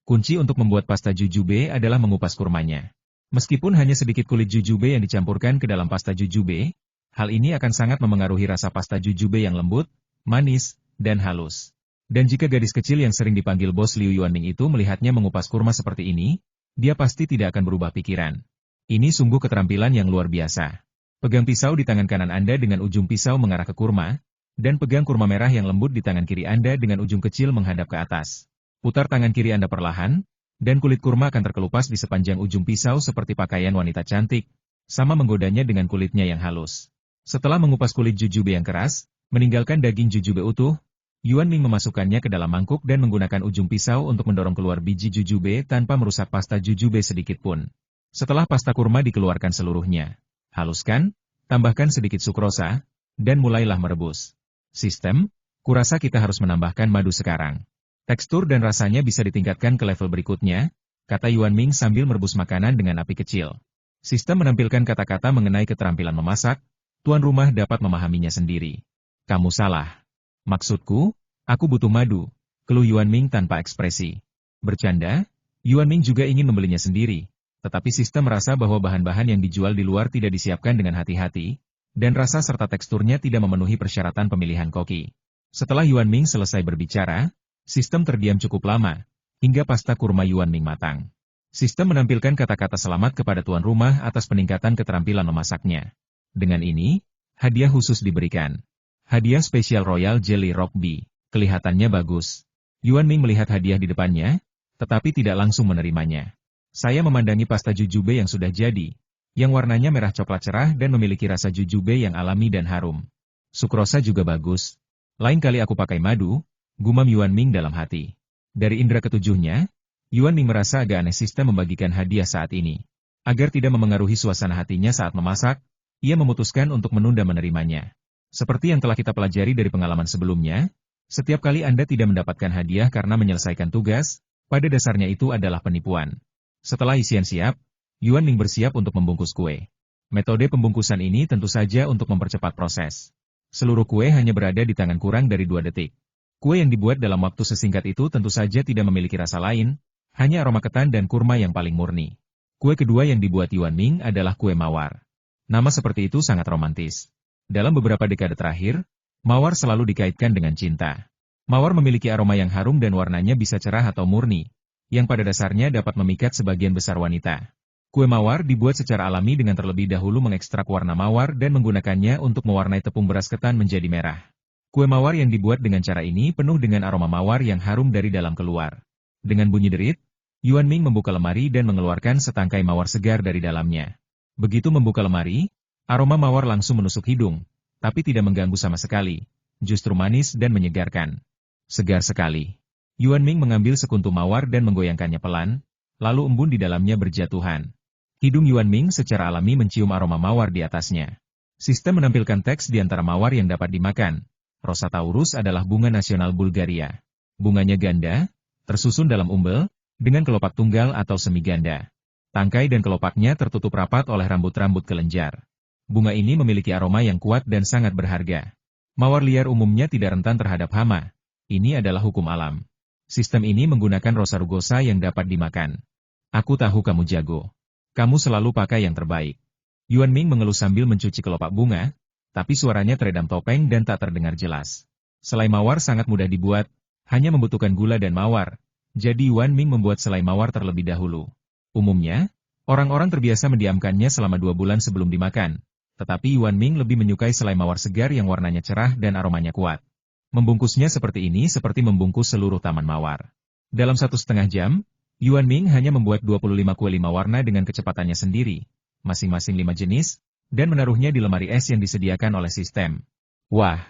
Kunci untuk membuat pasta jujube adalah mengupas kurmanya. Meskipun hanya sedikit kulit jujube yang dicampurkan ke dalam pasta jujube, hal ini akan sangat memengaruhi rasa pasta jujube yang lembut, manis, dan halus. Dan jika gadis kecil yang sering dipanggil bos Liu Yuanming itu melihatnya mengupas kurma seperti ini, dia pasti tidak akan berubah pikiran. Ini sungguh keterampilan yang luar biasa. Pegang pisau di tangan kanan Anda dengan ujung pisau mengarah ke kurma, dan pegang kurma merah yang lembut di tangan kiri Anda dengan ujung kecil menghadap ke atas. Putar tangan kiri Anda perlahan, dan kulit kurma akan terkelupas di sepanjang ujung pisau seperti pakaian wanita cantik, sama menggodanya dengan kulitnya yang halus. Setelah mengupas kulit jujube yang keras, meninggalkan daging jujube utuh, Yuan Ming memasukkannya ke dalam mangkuk dan menggunakan ujung pisau untuk mendorong keluar biji jujube tanpa merusak pasta jujube sedikit pun. Setelah pasta kurma dikeluarkan seluruhnya, haluskan, tambahkan sedikit sukrosa, dan mulailah merebus. Sistem, kurasa kita harus menambahkan madu sekarang. Tekstur dan rasanya bisa ditingkatkan ke level berikutnya, kata Yuan Ming sambil merebus makanan dengan api kecil. Sistem menampilkan kata-kata mengenai keterampilan memasak, tuan rumah dapat memahaminya sendiri. Kamu salah. Maksudku, aku butuh madu, keluh Yuan Ming tanpa ekspresi. Bercanda, Yuan Ming juga ingin membelinya sendiri. Tetapi sistem merasa bahwa bahan-bahan yang dijual di luar tidak disiapkan dengan hati-hati, dan rasa serta teksturnya tidak memenuhi persyaratan pemilihan koki. Setelah Yuan Ming selesai berbicara, sistem terdiam cukup lama, hingga pasta kurma Yuan Ming matang. Sistem menampilkan kata-kata selamat kepada tuan rumah atas peningkatan keterampilan memasaknya. Dengan ini, hadiah khusus diberikan. Hadiah spesial Royal Jelly Rock Bee, kelihatannya bagus. Yuan Ming melihat hadiah di depannya, tetapi tidak langsung menerimanya. Saya memandangi pasta jujube yang sudah jadi, yang warnanya merah coklat cerah dan memiliki rasa jujube yang alami dan harum. Sukrosa juga bagus. Lain kali aku pakai madu, gumam Yuan Ming dalam hati. Dari indera ketujuhnya, Yuan Ming merasa agak aneh sistem membagikan hadiah saat ini. Agar tidak memengaruhi suasana hatinya saat memasak, ia memutuskan untuk menunda menerimanya. Seperti yang telah kita pelajari dari pengalaman sebelumnya, setiap kali Anda tidak mendapatkan hadiah karena menyelesaikan tugas, pada dasarnya itu adalah penipuan. Setelah isian siap, Yuan Ming bersiap untuk membungkus kue. Metode pembungkusan ini tentu saja untuk mempercepat proses. Seluruh kue hanya berada di tangan kurang dari 2 detik. Kue yang dibuat dalam waktu sesingkat itu tentu saja tidak memiliki rasa lain, hanya aroma ketan dan kurma yang paling murni. Kue kedua yang dibuat Yuan Ming adalah kue mawar. Nama seperti itu sangat romantis. Dalam beberapa dekade terakhir, mawar selalu dikaitkan dengan cinta. Mawar memiliki aroma yang harum dan warnanya bisa cerah atau murni, yang pada dasarnya dapat memikat sebagian besar wanita. Kue mawar dibuat secara alami dengan terlebih dahulu mengekstrak warna mawar dan menggunakannya untuk mewarnai tepung beras ketan menjadi merah. Kue mawar yang dibuat dengan cara ini penuh dengan aroma mawar yang harum dari dalam keluar. Dengan bunyi derit, Yuan Ming membuka lemari dan mengeluarkan setangkai mawar segar dari dalamnya. Begitu membuka lemari, aroma mawar langsung menusuk hidung, tapi tidak mengganggu sama sekali, justru manis dan menyegarkan. Segar sekali. Yuan Ming mengambil sekuntum mawar dan menggoyangkannya pelan, lalu embun di dalamnya berjatuhan. Hidung Yuan Ming secara alami mencium aroma mawar di atasnya. Sistem menampilkan teks di antara mawar yang dapat dimakan. Rosa Taurus adalah bunga nasional Bulgaria. Bunganya ganda, tersusun dalam umbel, dengan kelopak tunggal atau semi ganda. Tangkai dan kelopaknya tertutup rapat oleh rambut-rambut kelenjar. Bunga ini memiliki aroma yang kuat dan sangat berharga. Mawar liar umumnya tidak rentan terhadap hama. Ini adalah hukum alam. Sistem ini menggunakan rosa rugosa yang dapat dimakan. Aku tahu kamu jago. Kamu selalu pakai yang terbaik. Yuan Ming mengeluh sambil mencuci kelopak bunga, tapi suaranya teredam topeng dan tak terdengar jelas. Selai mawar sangat mudah dibuat, hanya membutuhkan gula dan mawar. Jadi Yuan Ming membuat selai mawar terlebih dahulu. Umumnya, orang-orang terbiasa mendiamkannya selama 2 bulan sebelum dimakan. Tetapi Yuan Ming lebih menyukai selai mawar segar yang warnanya cerah dan aromanya kuat. Membungkusnya seperti ini seperti membungkus seluruh taman mawar. Dalam 1,5 jam, Yuan Ming hanya membuat 25 kue 5 warna dengan kecepatannya sendiri, masing-masing 5 jenis, dan menaruhnya di lemari es yang disediakan oleh sistem. Wah!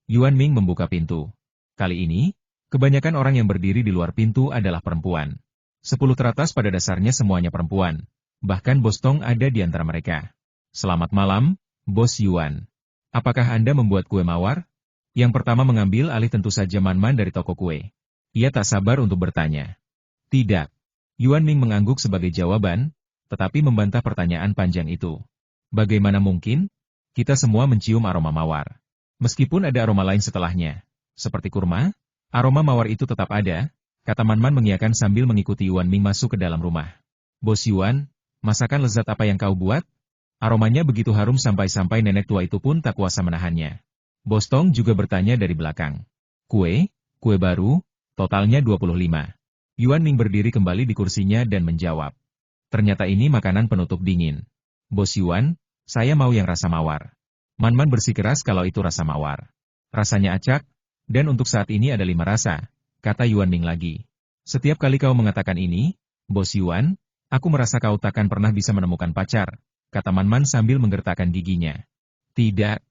Yuan Ming membuka pintu. Kali ini, kebanyakan orang yang berdiri di luar pintu adalah perempuan. 10 teratas pada dasarnya semuanya perempuan. Bahkan Bos Tong ada di antara mereka. Selamat malam, Bos Yuan. Apakah Anda membuat kue mawar? Yang pertama mengambil alih tentu saja Man-Man dari toko kue. Ia tak sabar untuk bertanya. Tidak. Yuan Ming mengangguk sebagai jawaban, tetapi membantah pertanyaan panjang itu. Bagaimana mungkin? Kita semua mencium aroma mawar. Meskipun ada aroma lain setelahnya, seperti kurma, aroma mawar itu tetap ada, kata Man-Man mengiyakan sambil mengikuti Yuan Ming masuk ke dalam rumah. Bos Yuan, masakan lezat apa yang kau buat? Aromanya begitu harum sampai-sampai nenek tua itu pun tak kuasa menahannya. Bos Tong juga bertanya dari belakang. Kue baru, totalnya 25. Yuan Ming berdiri kembali di kursinya dan menjawab. Ternyata ini makanan penutup dingin. Bos Yuan, saya mau yang rasa mawar. Man-Man bersikeras kalau itu rasa mawar. Rasanya acak, dan untuk saat ini ada 5 rasa, kata Yuan Ming lagi. Setiap kali kau mengatakan ini, Bos Yuan, aku merasa kau takkan pernah bisa menemukan pacar, kata Man-Man sambil menggertakkan giginya. Tidak.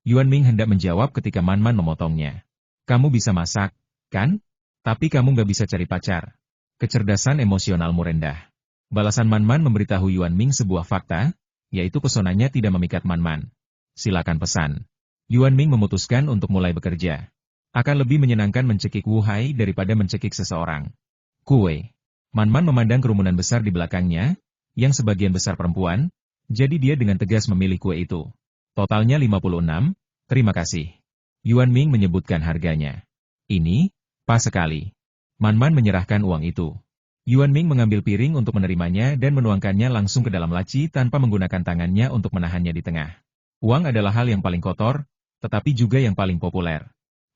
Yuan Ming hendak menjawab ketika Man-Man memotongnya. Kamu bisa masak, kan? Tapi kamu gak bisa cari pacar. Kecerdasan emosionalmu rendah. Balasan Man-Man memberitahu Yuan Ming sebuah fakta, yaitu pesonanya tidak memikat Man-Man. Silakan pesan. Yuan Ming memutuskan untuk mulai bekerja. Akan lebih menyenangkan mencekik Wu Hai daripada mencekik seseorang. Kue. Man-Man memandang kerumunan besar di belakangnya, yang sebagian besar perempuan, jadi dia dengan tegas memilih kue itu. Totalnya 56, terima kasih. Yuan Ming menyebutkan harganya. Ini, pas sekali. Man-Man menyerahkan uang itu. Yuan Ming mengambil piring untuk menerimanya dan menuangkannya langsung ke dalam laci tanpa menggunakan tangannya untuk menahannya di tengah. Uang adalah hal yang paling kotor, tetapi juga yang paling populer.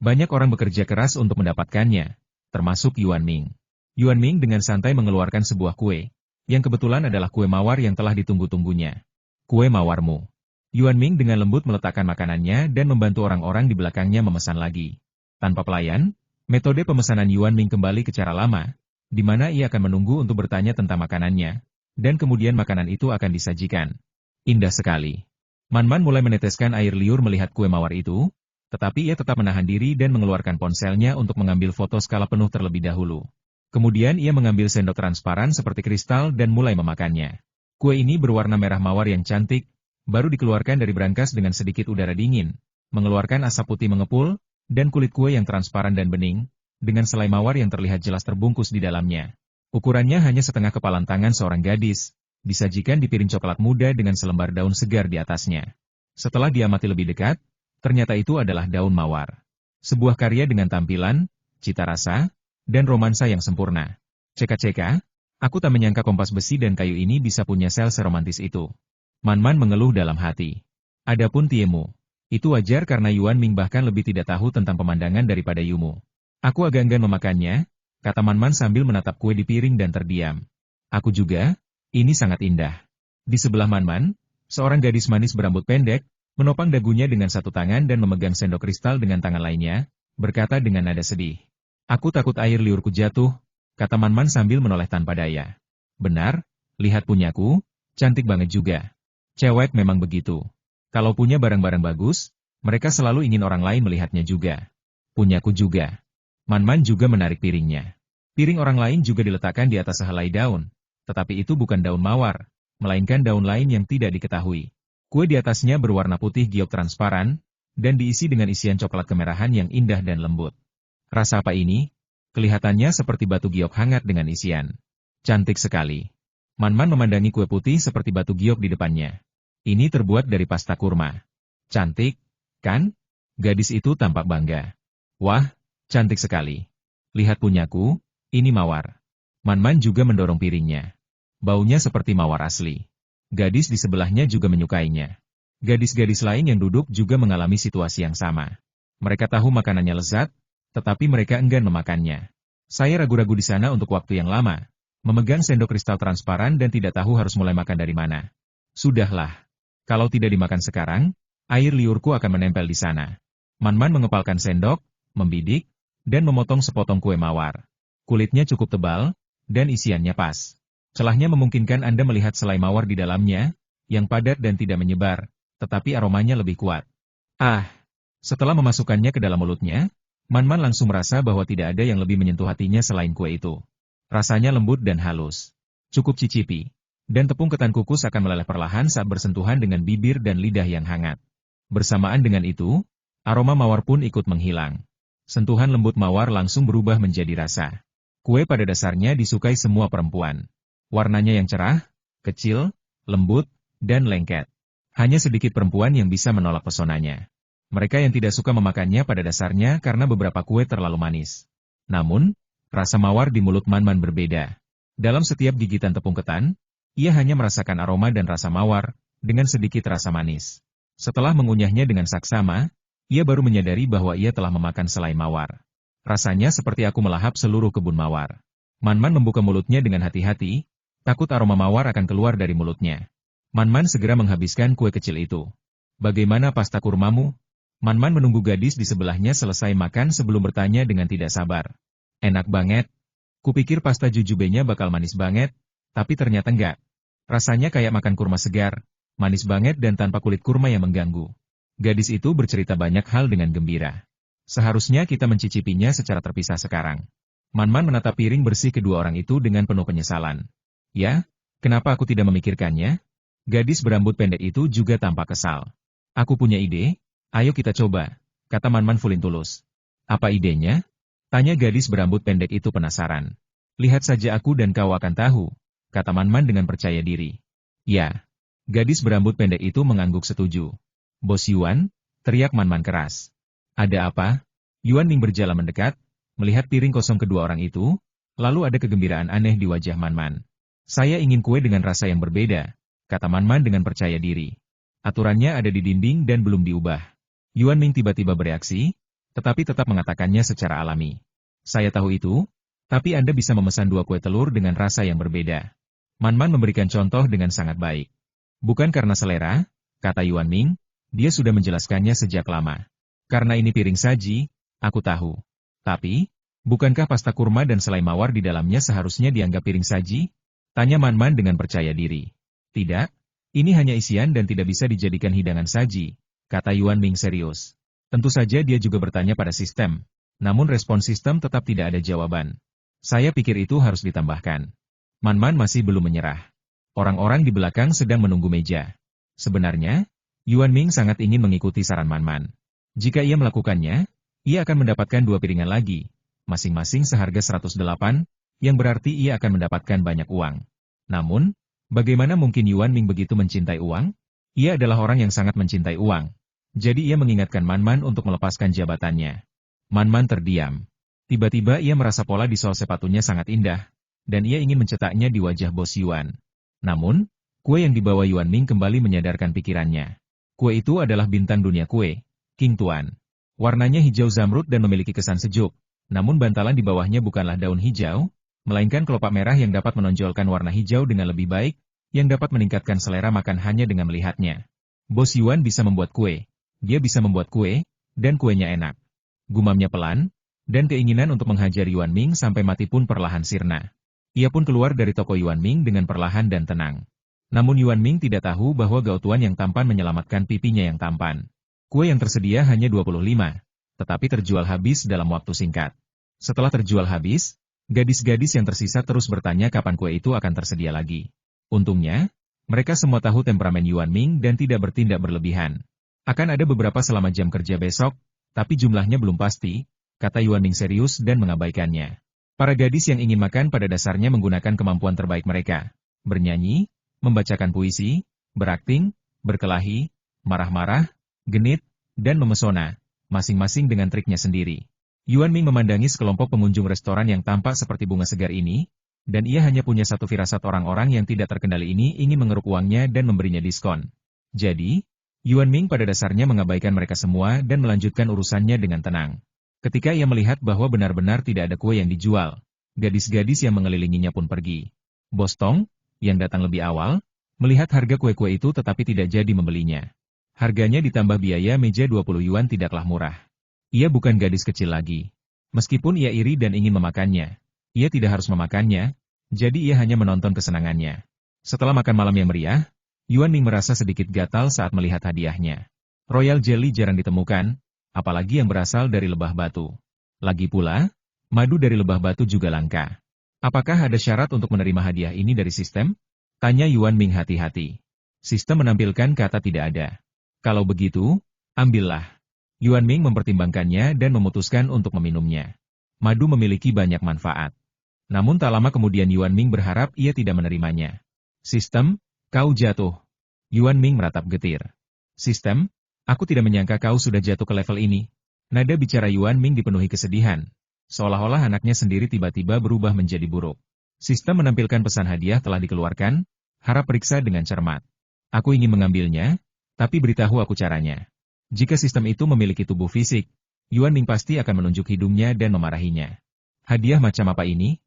Banyak orang bekerja keras untuk mendapatkannya, termasuk Yuan Ming. Yuan Ming dengan santai mengeluarkan sebuah kue, yang kebetulan adalah kue mawar yang telah ditunggu-tunggunya. Kue mawarmu. Yuan Ming dengan lembut meletakkan makanannya dan membantu orang-orang di belakangnya memesan lagi. Tanpa pelayan, metode pemesanan Yuan Ming kembali ke cara lama, di mana ia akan menunggu untuk bertanya tentang makanannya, dan kemudian makanan itu akan disajikan. Indah sekali. Man-Man mulai meneteskan air liur melihat kue mawar itu, tetapi ia tetap menahan diri dan mengeluarkan ponselnya untuk mengambil foto skala penuh terlebih dahulu. Kemudian ia mengambil sendok transparan seperti kristal dan mulai memakannya. Kue ini berwarna merah mawar yang cantik, baru dikeluarkan dari brankas dengan sedikit udara dingin, mengeluarkan asap putih mengepul, dan kulit kue yang transparan dan bening, dengan selai mawar yang terlihat jelas terbungkus di dalamnya. Ukurannya hanya setengah kepalan tangan seorang gadis, disajikan di piring coklat muda dengan selembar daun segar di atasnya. Setelah diamati lebih dekat, ternyata itu adalah daun mawar. Sebuah karya dengan tampilan, cita rasa, dan romansa yang sempurna. Ceka-ceka, aku tak menyangka kompas besi dan kayu ini bisa punya sel seromantis itu. Man-Man mengeluh dalam hati. Adapun Tiemu, itu wajar karena Yuan Ming bahkan lebih tidak tahu tentang pemandangan daripada Yumu. Aku agak enggan memakannya, kata Man-Man sambil menatap kue di piring dan terdiam. Aku juga, ini sangat indah. Di sebelah Man-Man, seorang gadis manis berambut pendek, menopang dagunya dengan satu tangan dan memegang sendok kristal dengan tangan lainnya, berkata dengan nada sedih. Aku takut air liurku jatuh, kata Man-Man sambil menoleh tanpa daya. Benar, lihat punyaku, cantik banget juga. Cewek memang begitu. Kalau punya barang-barang bagus, mereka selalu ingin orang lain melihatnya juga. Punyaku juga. Man-Man juga menarik piringnya. Piring orang lain juga diletakkan di atas sehelai daun, tetapi itu bukan daun mawar, melainkan daun lain yang tidak diketahui. Kue di atasnya berwarna putih giok transparan, dan diisi dengan isian coklat kemerahan yang indah dan lembut. Rasa apa ini? Kelihatannya seperti batu giok hangat dengan isian. Cantik sekali. Man-man memandangi kue putih seperti batu giok di depannya. Ini terbuat dari pasta kurma. Cantik, kan? Gadis itu tampak bangga. Wah, cantik sekali. Lihat punyaku, ini mawar. Man-man juga mendorong piringnya. Baunya seperti mawar asli. Gadis di sebelahnya juga menyukainya. Gadis-gadis lain yang duduk juga mengalami situasi yang sama. Mereka tahu makanannya lezat, tetapi mereka enggan memakannya. Saya ragu-ragu di sana untuk waktu yang lama, memegang sendok kristal transparan dan tidak tahu harus mulai makan dari mana. Sudahlah. Kalau tidak dimakan sekarang, air liurku akan menempel di sana. Man-man mengepalkan sendok, membidik, dan memotong sepotong kue mawar. Kulitnya cukup tebal, dan isiannya pas. Celahnya memungkinkan Anda melihat selai mawar di dalamnya, yang padat dan tidak menyebar, tetapi aromanya lebih kuat. Ah! Setelah memasukkannya ke dalam mulutnya, Man-man langsung merasa bahwa tidak ada yang lebih menyentuh hatinya selain kue itu. Rasanya lembut dan halus. Cukup cicipi. Dan tepung ketan kukus akan meleleh perlahan saat bersentuhan dengan bibir dan lidah yang hangat. Bersamaan dengan itu, aroma mawar pun ikut menghilang. Sentuhan lembut mawar langsung berubah menjadi rasa. Kue pada dasarnya disukai semua perempuan. Warnanya yang cerah, kecil, lembut, dan lengket. Hanya sedikit perempuan yang bisa menolak pesonanya. Mereka yang tidak suka memakannya pada dasarnya karena beberapa kue terlalu manis. Namun, rasa mawar di mulut Man-man berbeda. Dalam setiap gigitan tepung ketan, ia hanya merasakan aroma dan rasa mawar, dengan sedikit rasa manis. Setelah mengunyahnya dengan saksama, ia baru menyadari bahwa ia telah memakan selai mawar. Rasanya seperti aku melahap seluruh kebun mawar. Man-man membuka mulutnya dengan hati-hati, takut aroma mawar akan keluar dari mulutnya. Man-man segera menghabiskan kue kecil itu. Bagaimana pasta kurmamu? Man-man menunggu gadis di sebelahnya selesai makan sebelum bertanya dengan tidak sabar. Enak banget. Kupikir pasta jujubenya bakal manis banget, tapi ternyata enggak. Rasanya kayak makan kurma segar, manis banget dan tanpa kulit kurma yang mengganggu. Gadis itu bercerita banyak hal dengan gembira. Seharusnya kita mencicipinya secara terpisah sekarang. Man-man menatap piring bersih kedua orang itu dengan penuh penyesalan. Ya, kenapa aku tidak memikirkannya? Gadis berambut pendek itu juga tampak kesal. Aku punya ide. Ayo kita coba, kata Man-man Fulin tulus. Apa idenya? Tanya gadis berambut pendek itu penasaran. Lihat saja aku dan kau akan tahu, kata Man-man dengan percaya diri. Ya. Gadis berambut pendek itu mengangguk setuju. Bos Yuan, teriak Man-man keras. Ada apa? Yuan Ming berjalan mendekat, melihat piring kosong kedua orang itu, lalu ada kegembiraan aneh di wajah Man-man. Saya ingin kue dengan rasa yang berbeda, kata Man-man dengan percaya diri. Aturannya ada di dinding dan belum diubah. Yuan Ming tiba-tiba bereaksi, tetapi tetap mengatakannya secara alami. Saya tahu itu, tapi Anda bisa memesan 2 kue telur dengan rasa yang berbeda. Man-man memberikan contoh dengan sangat baik. Bukan karena selera, kata Yuan Ming, dia sudah menjelaskannya sejak lama. Karena ini piring saji, aku tahu. Tapi, bukankah pasta kurma dan selai mawar di dalamnya seharusnya dianggap piring saji? Tanya Man-man dengan percaya diri. Tidak, ini hanya isian dan tidak bisa dijadikan hidangan saji, kata Yuan Ming serius. Tentu saja dia juga bertanya pada sistem, namun respon sistem tetap tidak ada jawaban. Saya pikir itu harus ditambahkan. Man-man masih belum menyerah. Orang-orang di belakang sedang menunggu meja. Sebenarnya, Yuan Ming sangat ingin mengikuti saran Man-man. Jika ia melakukannya, ia akan mendapatkan 2 piringan lagi, masing-masing seharga 108, yang berarti ia akan mendapatkan banyak uang. Namun, bagaimana mungkin Yuan Ming begitu mencintai uang? Ia adalah orang yang sangat mencintai uang. Jadi ia mengingatkan Man-man untuk melepaskan jabatannya. Man-man terdiam. Tiba-tiba ia merasa pola di sol sepatunya sangat indah, dan ia ingin mencetaknya di wajah bos Yuan. Namun, kue yang dibawa Yuan Ming kembali menyadarkan pikirannya. Kue itu adalah bintang dunia kue, King Tuan. Warnanya hijau zamrud dan memiliki kesan sejuk, namun bantalan di bawahnya bukanlah daun hijau, melainkan kelopak merah yang dapat menonjolkan warna hijau dengan lebih baik, yang dapat meningkatkan selera makan hanya dengan melihatnya. Bos Yuan bisa membuat kue. Dia bisa membuat kue, dan kuenya enak. Gumamnya pelan, dan keinginan untuk menghajar Yuan Ming sampai mati pun perlahan sirna. Ia pun keluar dari toko Yuan Ming dengan perlahan dan tenang. Namun Yuan Ming tidak tahu bahwa gautuan yang tampan menyelamatkan pipinya yang tampan. Kue yang tersedia hanya 25, tetapi terjual habis dalam waktu singkat. Setelah terjual habis, gadis-gadis yang tersisa terus bertanya kapan kue itu akan tersedia lagi. Untungnya, mereka semua tahu temperamen Yuan Ming dan tidak bertindak berlebihan. Akan ada beberapa selama jam kerja besok, tapi jumlahnya belum pasti, kata Yuan Ming serius dan mengabaikannya. Para gadis yang ingin makan pada dasarnya menggunakan kemampuan terbaik mereka. Bernyanyi, membacakan puisi, berakting, berkelahi, marah-marah, genit, dan memesona, masing-masing dengan triknya sendiri. Yuan Ming memandangi sekelompok pengunjung restoran yang tampak seperti bunga segar ini, dan ia hanya punya satu firasat orang-orang yang tidak terkendali ini ingin mengeruk uangnya dan memberinya diskon. Jadi, Yuan Ming pada dasarnya mengabaikan mereka semua dan melanjutkan urusannya dengan tenang. Ketika ia melihat bahwa benar-benar tidak ada kue yang dijual, gadis-gadis yang mengelilinginya pun pergi. Bos Tong, yang datang lebih awal, melihat harga kue-kue itu tetapi tidak jadi membelinya. Harganya ditambah biaya meja 20 yuan tidaklah murah. Ia bukan gadis kecil lagi. Meskipun ia iri dan ingin memakannya, ia tidak harus memakannya, jadi ia hanya menonton kesenangannya. Setelah makan malam yang meriah, Yuan Ming merasa sedikit gatal saat melihat hadiahnya. Royal Jelly jarang ditemukan, apalagi yang berasal dari lebah batu. Lagi pula, madu dari lebah batu juga langka. Apakah ada syarat untuk menerima hadiah ini dari sistem? Tanya Yuan Ming hati-hati. Sistem menampilkan kata tidak ada. Kalau begitu, ambillah. Yuan Ming mempertimbangkannya dan memutuskan untuk meminumnya. Madu memiliki banyak manfaat. Namun tak lama kemudian Yuan Ming berharap ia tidak menerimanya. Sistem, kau jatuh. Yuan Ming meratap getir. Sistem, aku tidak menyangka kau sudah jatuh ke level ini. Nada bicara Yuan Ming dipenuhi kesedihan. Seolah-olah anaknya sendiri tiba-tiba berubah menjadi buruk. Sistem menampilkan pesan hadiah telah dikeluarkan, harap periksa dengan cermat. Aku ingin mengambilnya, tapi beritahu aku caranya. Jika sistem itu memiliki tubuh fisik, Yuan Ming pasti akan menunjuk hidungnya dan memarahinya. Hadiah macam apa ini?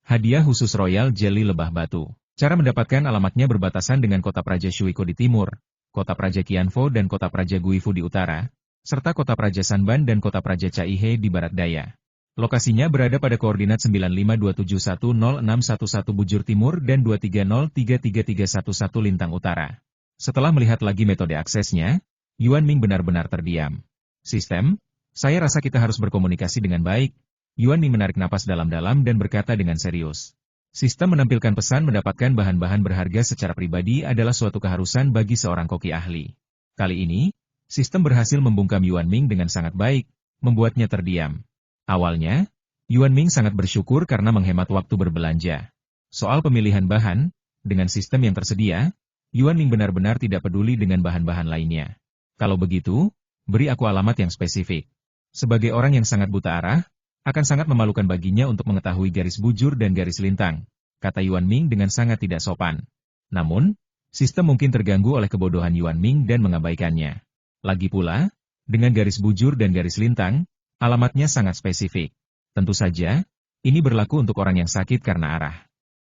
Hadiah khusus Royal Jelly Lebah Batu. Cara mendapatkan alamatnya berbatasan dengan kota Praja Shuiko di timur, kota Praja Qianfo dan kota Praja Guifu di utara, serta kota Praja Sanban dan kota Praja Caihe di barat daya. Lokasinya berada pada koordinat 952710611 bujur timur dan 230333111 lintang utara. Setelah melihat lagi metode aksesnya, Yuan Ming benar-benar terdiam. Sistem, saya rasa kita harus berkomunikasi dengan baik. Yuan Ming menarik napas dalam-dalam dan berkata dengan serius. Sistem menampilkan pesan mendapatkan bahan-bahan berharga secara pribadi adalah suatu keharusan bagi seorang koki ahli. Kali ini, sistem berhasil membungkam Yuan Ming dengan sangat baik, membuatnya terdiam. Awalnya, Yuan Ming sangat bersyukur karena menghemat waktu berbelanja. Soal pemilihan bahan, dengan sistem yang tersedia, Yuan Ming benar-benar tidak peduli dengan bahan-bahan lainnya. Kalau begitu, beri aku alamat yang spesifik. Sebagai orang yang sangat buta arah, akan sangat memalukan baginya untuk mengetahui garis bujur dan garis lintang, kata Yuan Ming dengan sangat tidak sopan. Namun, sistem mungkin terganggu oleh kebodohan Yuan Ming dan mengabaikannya. Lagi pula, dengan garis bujur dan garis lintang, alamatnya sangat spesifik. Tentu saja, ini berlaku untuk orang yang sakit karena arah.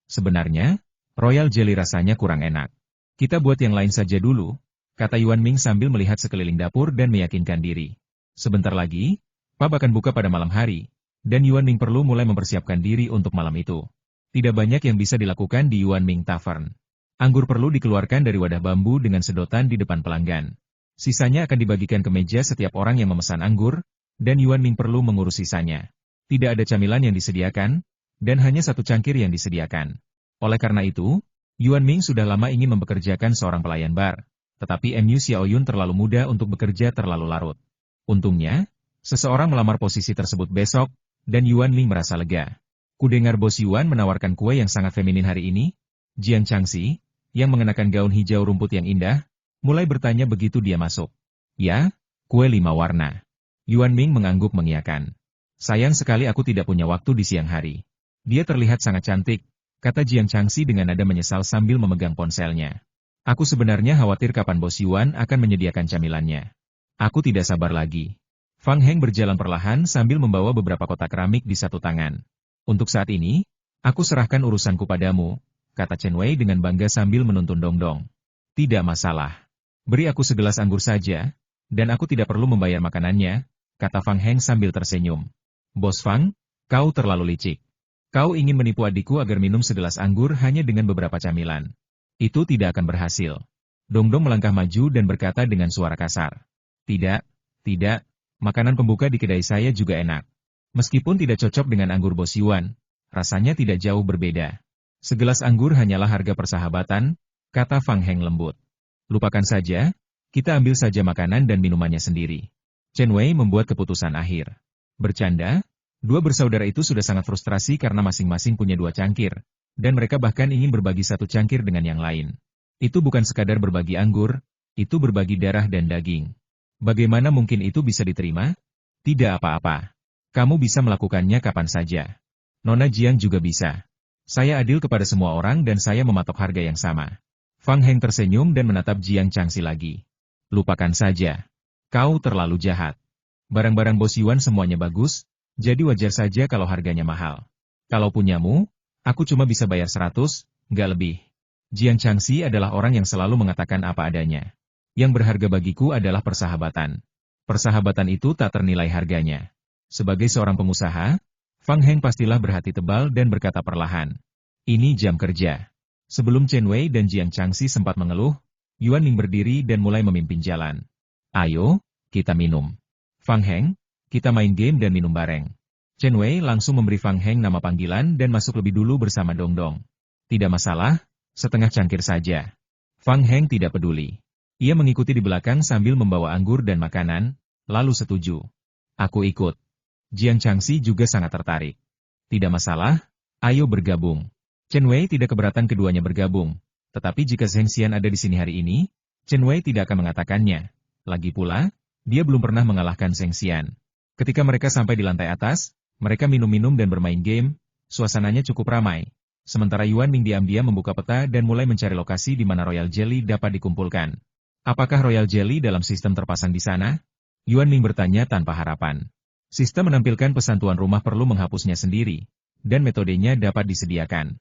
Sebenarnya, Royal Jelly rasanya kurang enak. Kita buat yang lain saja dulu, kata Yuan Ming sambil melihat sekeliling dapur dan meyakinkan diri. Sebentar lagi, pub akan buka pada malam hari, dan Yuan Ming perlu mulai mempersiapkan diri untuk malam itu. Tidak banyak yang bisa dilakukan di Yuan Ming Tavern. Anggur perlu dikeluarkan dari wadah bambu dengan sedotan di depan pelanggan. Sisanya akan dibagikan ke meja setiap orang yang memesan anggur, dan Yuan Ming perlu mengurus sisanya. Tidak ada camilan yang disediakan, dan hanya satu cangkir yang disediakan. Oleh karena itu, Yuan Ming sudah lama ingin mempekerjakan seorang pelayan bar, tetapi Mu Xiaoyun terlalu muda untuk bekerja terlalu larut. Untungnya, seseorang melamar posisi tersebut besok, dan Yuan Ming merasa lega. Kudengar bos Yuan menawarkan kue yang sangat feminin hari ini. Jiang Changxi, yang mengenakan gaun hijau rumput yang indah, mulai bertanya begitu dia masuk. Ya, kue 5 warna. Yuan Ming mengangguk mengiyakan. Sayang sekali aku tidak punya waktu di siang hari. Dia terlihat sangat cantik, kata Jiang Changxi dengan nada menyesal sambil memegang ponselnya. Aku sebenarnya khawatir kapan bos Yuan akan menyediakan camilannya. Aku tidak sabar lagi. Fang Heng berjalan perlahan sambil membawa beberapa kotak keramik di satu tangan. Untuk saat ini, aku serahkan urusanku padamu, kata Chen Wei dengan bangga sambil menuntun Dongdong. Tidak masalah. Beri aku segelas anggur saja, dan aku tidak perlu membayar makanannya, kata Fang Heng sambil tersenyum. Bos Fang, kau terlalu licik. Kau ingin menipu adikku agar minum segelas anggur hanya dengan beberapa camilan. Itu tidak akan berhasil. Dongdong melangkah maju dan berkata dengan suara kasar. Tidak. Makanan pembuka di kedai saya juga enak. Meskipun tidak cocok dengan anggur bos Yuan, rasanya tidak jauh berbeda. Segelas anggur hanyalah harga persahabatan, kata Fang Heng lembut. Lupakan saja, kita ambil saja makanan dan minumannya sendiri. Chen Wei membuat keputusan akhir. Bercanda, dua bersaudara itu sudah sangat frustrasi karena masing-masing punya dua cangkir, dan mereka bahkan ingin berbagi satu cangkir dengan yang lain. Itu bukan sekadar berbagi anggur, itu berbagi darah dan daging. Bagaimana mungkin itu bisa diterima? Tidak apa-apa. Kamu bisa melakukannya kapan saja. Nona Jiang juga bisa. Saya adil kepada semua orang dan saya mematok harga yang sama. Fang Heng tersenyum dan menatap Jiang Changxi lagi. Lupakan saja. Kau terlalu jahat. Barang-barang Bos Yuan semuanya bagus, jadi wajar saja kalau harganya mahal. Kalau punyamu, aku cuma bisa bayar 100, nggak lebih. Jiang Changxi adalah orang yang selalu mengatakan apa adanya. Yang berharga bagiku adalah persahabatan. Persahabatan itu tak ternilai harganya. Sebagai seorang pengusaha, Fang Heng pastilah berhati tebal dan berkata perlahan. Ini jam kerja. Sebelum Chen Wei dan Jiang Changxi sempat mengeluh, Yuan Ming berdiri dan mulai memimpin jalan. Ayo, kita minum. Fang Heng, kita main game dan minum bareng. Chen Wei langsung memberi Fang Heng nama panggilan dan masuk lebih dulu bersama Dong Dong. Tidak masalah, setengah cangkir saja. Fang Heng tidak peduli. Ia mengikuti di belakang sambil membawa anggur dan makanan, lalu setuju. Aku ikut. Jiang Changxi juga sangat tertarik. Tidak masalah, ayo bergabung. Chen Wei tidak keberatan keduanya bergabung, tetapi jika Zheng Xian ada di sini hari ini, Chen Wei tidak akan mengatakannya. Lagi pula, dia belum pernah mengalahkan Zheng Xian. Ketika mereka sampai di lantai atas, mereka minum-minum dan bermain game, suasananya cukup ramai. Sementara Yuan Ming diam-diam membuka peta dan mulai mencari lokasi di mana Royal Jelly dapat dikumpulkan. Apakah Royal Jelly dalam sistem terpasang di sana? Yuan Ming bertanya tanpa harapan. Sistem menampilkan pesan tuan rumah perlu menghapusnya sendiri, dan metodenya dapat disediakan.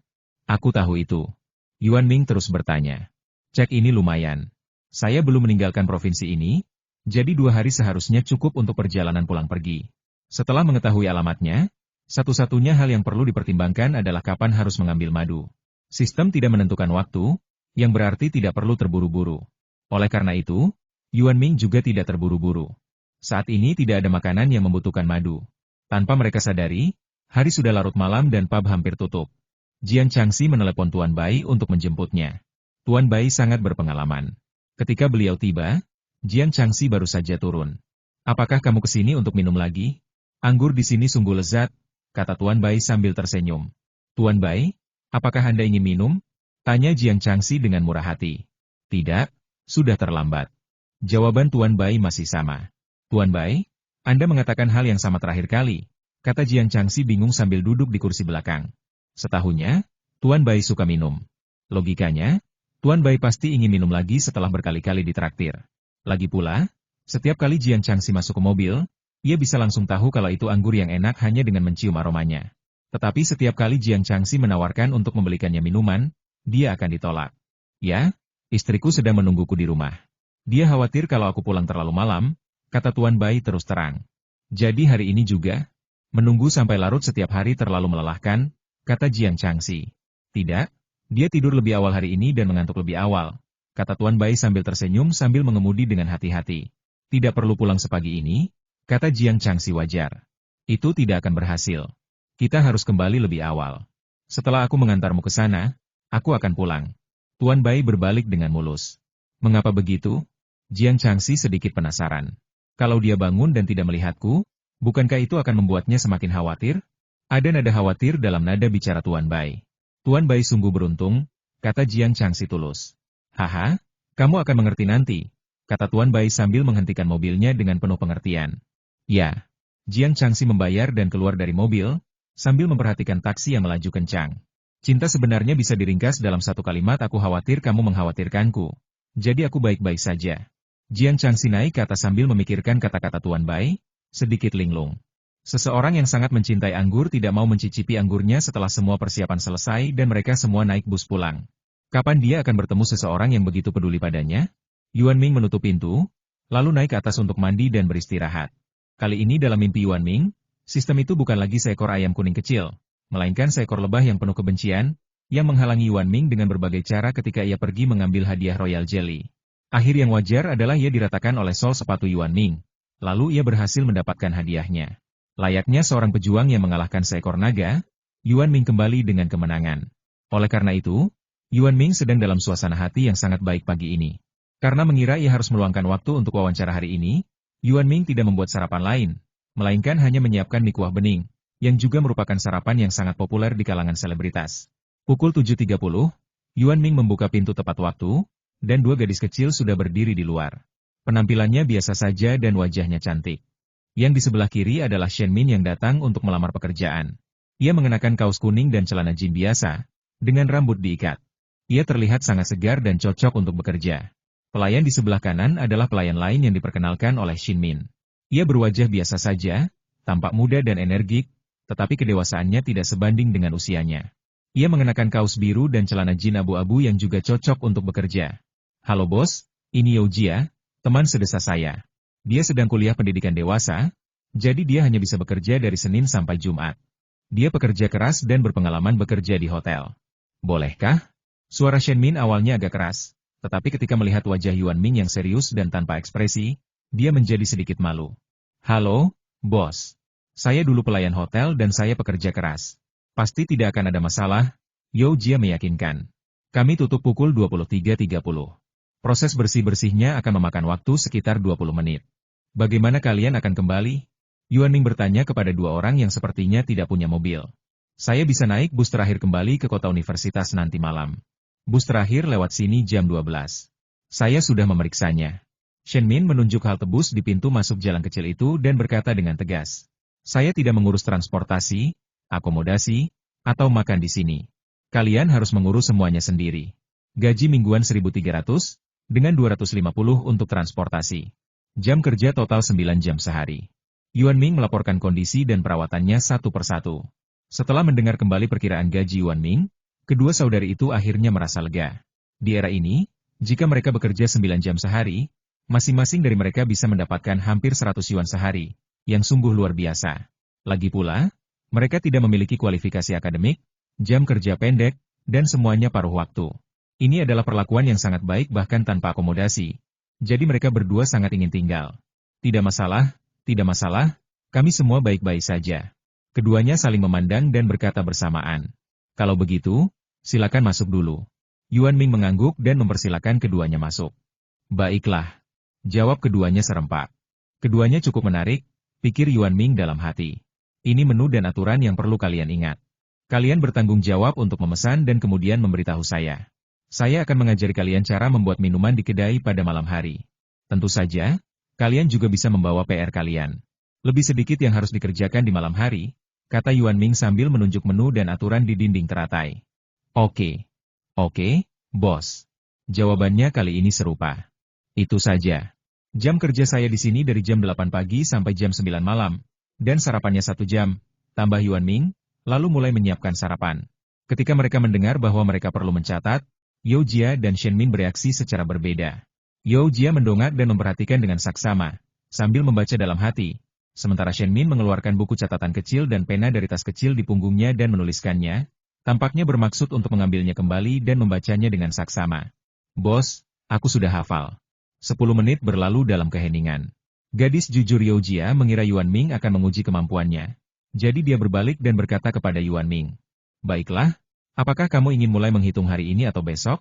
Aku tahu itu. Yuan Ming terus bertanya. Cek ini lumayan. Saya belum meninggalkan provinsi ini, jadi 2 hari seharusnya cukup untuk perjalanan pulang pergi. Setelah mengetahui alamatnya, satu-satunya hal yang perlu dipertimbangkan adalah kapan harus mengambil madu. Sistem tidak menentukan waktu, yang berarti tidak perlu terburu-buru. Oleh karena itu, Yuan Ming juga tidak terburu-buru. Saat ini tidak ada makanan yang membutuhkan madu. Tanpa mereka sadari, hari sudah larut malam dan pub hampir tutup. Jiang Changxi menelepon Tuan Bai untuk menjemputnya. Tuan Bai sangat berpengalaman. Ketika beliau tiba, Jiang Changxi baru saja turun. Apakah kamu kesini untuk minum lagi? Anggur di sini sungguh lezat, kata Tuan Bai sambil tersenyum. Tuan Bai, apakah Anda ingin minum? Tanya Jiang Changxi dengan murah hati. Tidak, sudah terlambat. Jawaban Tuan Bai masih sama. Tuan Bai, Anda mengatakan hal yang sama terakhir kali, kata Jiang Changxi bingung sambil duduk di kursi belakang. Setahunya, Tuan Bai suka minum. Logikanya, Tuan Bai pasti ingin minum lagi setelah berkali-kali ditraktir. Lagi pula, setiap kali Jiang Changxi masuk ke mobil, ia bisa langsung tahu kalau itu anggur yang enak hanya dengan mencium aromanya. Tetapi setiap kali Jiang Changxi menawarkan untuk membelikannya minuman, dia akan ditolak. Ya, istriku sedang menungguku di rumah. Dia khawatir kalau aku pulang terlalu malam, kata Tuan Bai terus terang. Jadi hari ini juga, menunggu sampai larut setiap hari terlalu melelahkan, kata Jiang Changxi. Tidak, dia tidur lebih awal hari ini dan mengantuk lebih awal, kata Tuan Bai sambil tersenyum sambil mengemudi dengan hati-hati. Tidak perlu pulang sepagi ini, kata Jiang Changxi wajar. Itu tidak akan berhasil. Kita harus kembali lebih awal. Setelah aku mengantarmu ke sana, aku akan pulang. Tuan Bai berbalik dengan mulus. Mengapa begitu? Jiang Changxi sedikit penasaran. Kalau dia bangun dan tidak melihatku, bukankah itu akan membuatnya semakin khawatir? Ada nada khawatir dalam nada bicara Tuan Bai. Tuan Bai sungguh beruntung, kata Jiang Changxi tulus. Haha, kamu akan mengerti nanti, kata Tuan Bai sambil menghentikan mobilnya dengan penuh pengertian. Ya. Jiang Changxi membayar dan keluar dari mobil, sambil memperhatikan taksi yang melaju kencang. Cinta sebenarnya bisa diringkas dalam satu kalimat, aku khawatir kamu mengkhawatirkanku. Jadi aku baik-baik saja. Jiang Changxi naik ke atas sambil memikirkan kata-kata Tuan Bai, sedikit linglung. Seseorang yang sangat mencintai anggur tidak mau mencicipi anggurnya setelah semua persiapan selesai dan mereka semua naik bus pulang. Kapan dia akan bertemu seseorang yang begitu peduli padanya? Yuan Ming menutup pintu, lalu naik ke atas untuk mandi dan beristirahat. Kali ini dalam mimpi Yuan Ming, sistem itu bukan lagi seekor ayam kuning kecil, melainkan seekor lebah yang penuh kebencian, yang menghalangi Yuan Ming dengan berbagai cara ketika ia pergi mengambil hadiah Royal Jelly. Akhir yang wajar adalah ia diratakan oleh sol sepatu Yuan Ming, lalu ia berhasil mendapatkan hadiahnya. Layaknya seorang pejuang yang mengalahkan seekor naga, Yuan Ming kembali dengan kemenangan. Oleh karena itu, Yuan Ming sedang dalam suasana hati yang sangat baik pagi ini. Karena mengira ia harus meluangkan waktu untuk wawancara hari ini, Yuan Ming tidak membuat sarapan lain, melainkan hanya menyiapkan mie kuah bening, yang juga merupakan sarapan yang sangat populer di kalangan selebritas. Pukul 7.30, Yuan Ming membuka pintu tepat waktu, dan dua gadis kecil sudah berdiri di luar. Penampilannya biasa saja dan wajahnya cantik. Yang di sebelah kiri adalah Shen Min yang datang untuk melamar pekerjaan. Ia mengenakan kaos kuning dan celana jeans biasa, dengan rambut diikat. Ia terlihat sangat segar dan cocok untuk bekerja. Pelayan di sebelah kanan adalah pelayan lain yang diperkenalkan oleh Shen Min. Ia berwajah biasa saja, tampak muda dan energik, tetapi kedewasaannya tidak sebanding dengan usianya. Ia mengenakan kaos biru dan celana jeans abu-abu yang juga cocok untuk bekerja. Halo bos, ini Yao Jia, teman sedesa saya. Dia sedang kuliah pendidikan dewasa, jadi dia hanya bisa bekerja dari Senin sampai Jumat. Dia pekerja keras dan berpengalaman bekerja di hotel. Bolehkah? Suara Shen Min awalnya agak keras, tetapi ketika melihat wajah Yuan Ming yang serius dan tanpa ekspresi, dia menjadi sedikit malu. Halo, bos. Saya dulu pelayan hotel dan saya pekerja keras. Pasti tidak akan ada masalah, Yao Jia meyakinkan. Kami tutup pukul 23.30. Proses bersih-bersihnya akan memakan waktu sekitar 20 menit. Bagaimana kalian akan kembali? Yuan Ming bertanya kepada dua orang yang sepertinya tidak punya mobil. Saya bisa naik bus terakhir kembali ke kota universitas nanti malam. Bus terakhir lewat sini jam 12. Saya sudah memeriksanya. Shen Min menunjuk halte bus di pintu masuk jalan kecil itu dan berkata dengan tegas. Saya tidak mengurus transportasi, akomodasi, atau makan di sini. Kalian harus mengurus semuanya sendiri. Gaji mingguan 1.300, dengan 250 untuk transportasi. Jam kerja total 9 jam sehari. Yuan Ming melaporkan kondisi dan perawatannya satu persatu. Setelah mendengar kembali perkiraan gaji Yuan Ming, kedua saudari itu akhirnya merasa lega. Di era ini, jika mereka bekerja 9 jam sehari, masing-masing dari mereka bisa mendapatkan hampir 100 yuan sehari, yang sungguh luar biasa. Lagi pula, mereka tidak memiliki kualifikasi akademik, jam kerja pendek, dan semuanya paruh waktu. Ini adalah perlakuan yang sangat baik bahkan tanpa akomodasi. Jadi mereka berdua sangat ingin tinggal. Tidak masalah, kami semua baik-baik saja. Keduanya saling memandang dan berkata bersamaan. Kalau begitu, silakan masuk dulu. Yuan Ming mengangguk dan mempersilakan keduanya masuk. Baiklah. Jawab keduanya serempak. Keduanya cukup menarik, pikir Yuan Ming dalam hati. Ini menu dan aturan yang perlu kalian ingat. Kalian bertanggung jawab untuk memesan dan kemudian memberitahu saya. Saya akan mengajari kalian cara membuat minuman di kedai pada malam hari. Tentu saja, kalian juga bisa membawa PR kalian. Lebih sedikit yang harus dikerjakan di malam hari, kata Yuan Ming sambil menunjuk menu dan aturan di dinding teratai. Oke, bos. Jawabannya kali ini serupa. Itu saja. Jam kerja saya di sini dari jam 8 pagi sampai jam 9 malam, dan sarapannya 1 jam, tambah Yuan Ming, lalu mulai menyiapkan sarapan. Ketika mereka mendengar bahwa mereka perlu mencatat, Yao Jia dan Shen Min bereaksi secara berbeda. Yao Jia mendongak dan memperhatikan dengan saksama, sambil membaca dalam hati, sementara Shen Min mengeluarkan buku catatan kecil dan pena dari tas kecil di punggungnya dan menuliskannya, tampaknya bermaksud untuk mengambilnya kembali dan membacanya dengan saksama. Bos, aku sudah hafal. 10 menit berlalu dalam keheningan. Gadis jujur Yao Jia mengira Yuan Ming akan menguji kemampuannya. Jadi dia berbalik dan berkata kepada Yuan Ming. Baiklah. Apakah kamu ingin mulai menghitung hari ini atau besok?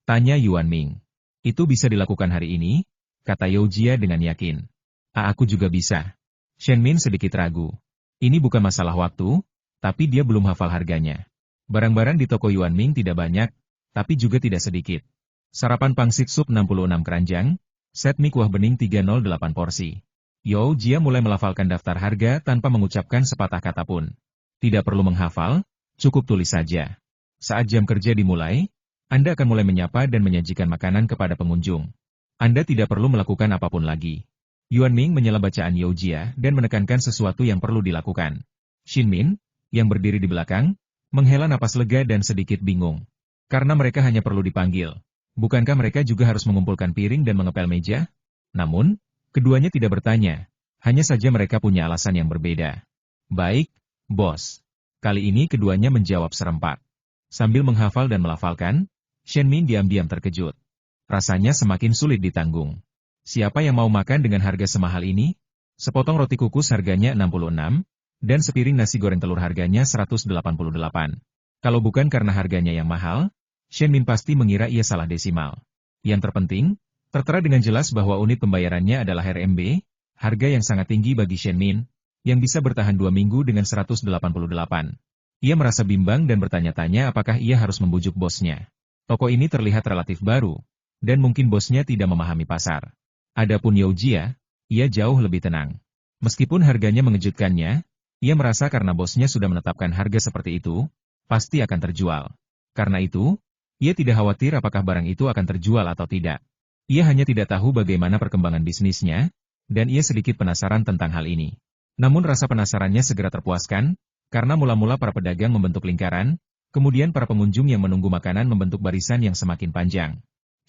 Tanya Yuan Ming. Itu bisa dilakukan hari ini, kata Yao Jia dengan yakin. Aku juga bisa. Shen Min sedikit ragu. Ini bukan masalah waktu, tapi dia belum hafal harganya. Barang-barang di toko Yuan Ming tidak banyak, tapi juga tidak sedikit. Sarapan pangsit sup 66 keranjang, set mie kuah bening 308 porsi. Yao Jia mulai melafalkan daftar harga tanpa mengucapkan sepatah kata pun. Tidak perlu menghafal, cukup tulis saja. Saat jam kerja dimulai, Anda akan mulai menyapa dan menyajikan makanan kepada pengunjung. Anda tidak perlu melakukan apapun lagi. Yuan Ming menyela bacaan Yao Jia dan menekankan sesuatu yang perlu dilakukan. Shen Min, yang berdiri di belakang, menghela napas lega dan sedikit bingung. Karena mereka hanya perlu dipanggil. Bukankah mereka juga harus mengumpulkan piring dan mengepel meja? Namun, keduanya tidak bertanya. Hanya saja mereka punya alasan yang berbeda. Baik, bos. Kali ini keduanya menjawab serempak. Sambil menghafal dan melafalkan, Shen Min diam-diam terkejut. Rasanya semakin sulit ditanggung. Siapa yang mau makan dengan harga semahal ini? Sepotong roti kukus harganya 66, dan sepiring nasi goreng telur harganya 188. Kalau bukan karena harganya yang mahal, Shen Min pasti mengira ia salah desimal. Yang terpenting, tertera dengan jelas bahwa unit pembayarannya adalah RMB, harga yang sangat tinggi bagi Shen Min, yang bisa bertahan 2 minggu dengan 188. Ia merasa bimbang dan bertanya-tanya apakah ia harus membujuk bosnya. Toko ini terlihat relatif baru, dan mungkin bosnya tidak memahami pasar. Adapun Youjia, ia jauh lebih tenang. Meskipun harganya mengejutkannya, ia merasa karena bosnya sudah menetapkan harga seperti itu, pasti akan terjual. Karena itu, ia tidak khawatir apakah barang itu akan terjual atau tidak. Ia hanya tidak tahu bagaimana perkembangan bisnisnya, dan ia sedikit penasaran tentang hal ini. Namun rasa penasarannya segera terpuaskan, karena mula-mula para pedagang membentuk lingkaran, kemudian para pengunjung yang menunggu makanan membentuk barisan yang semakin panjang.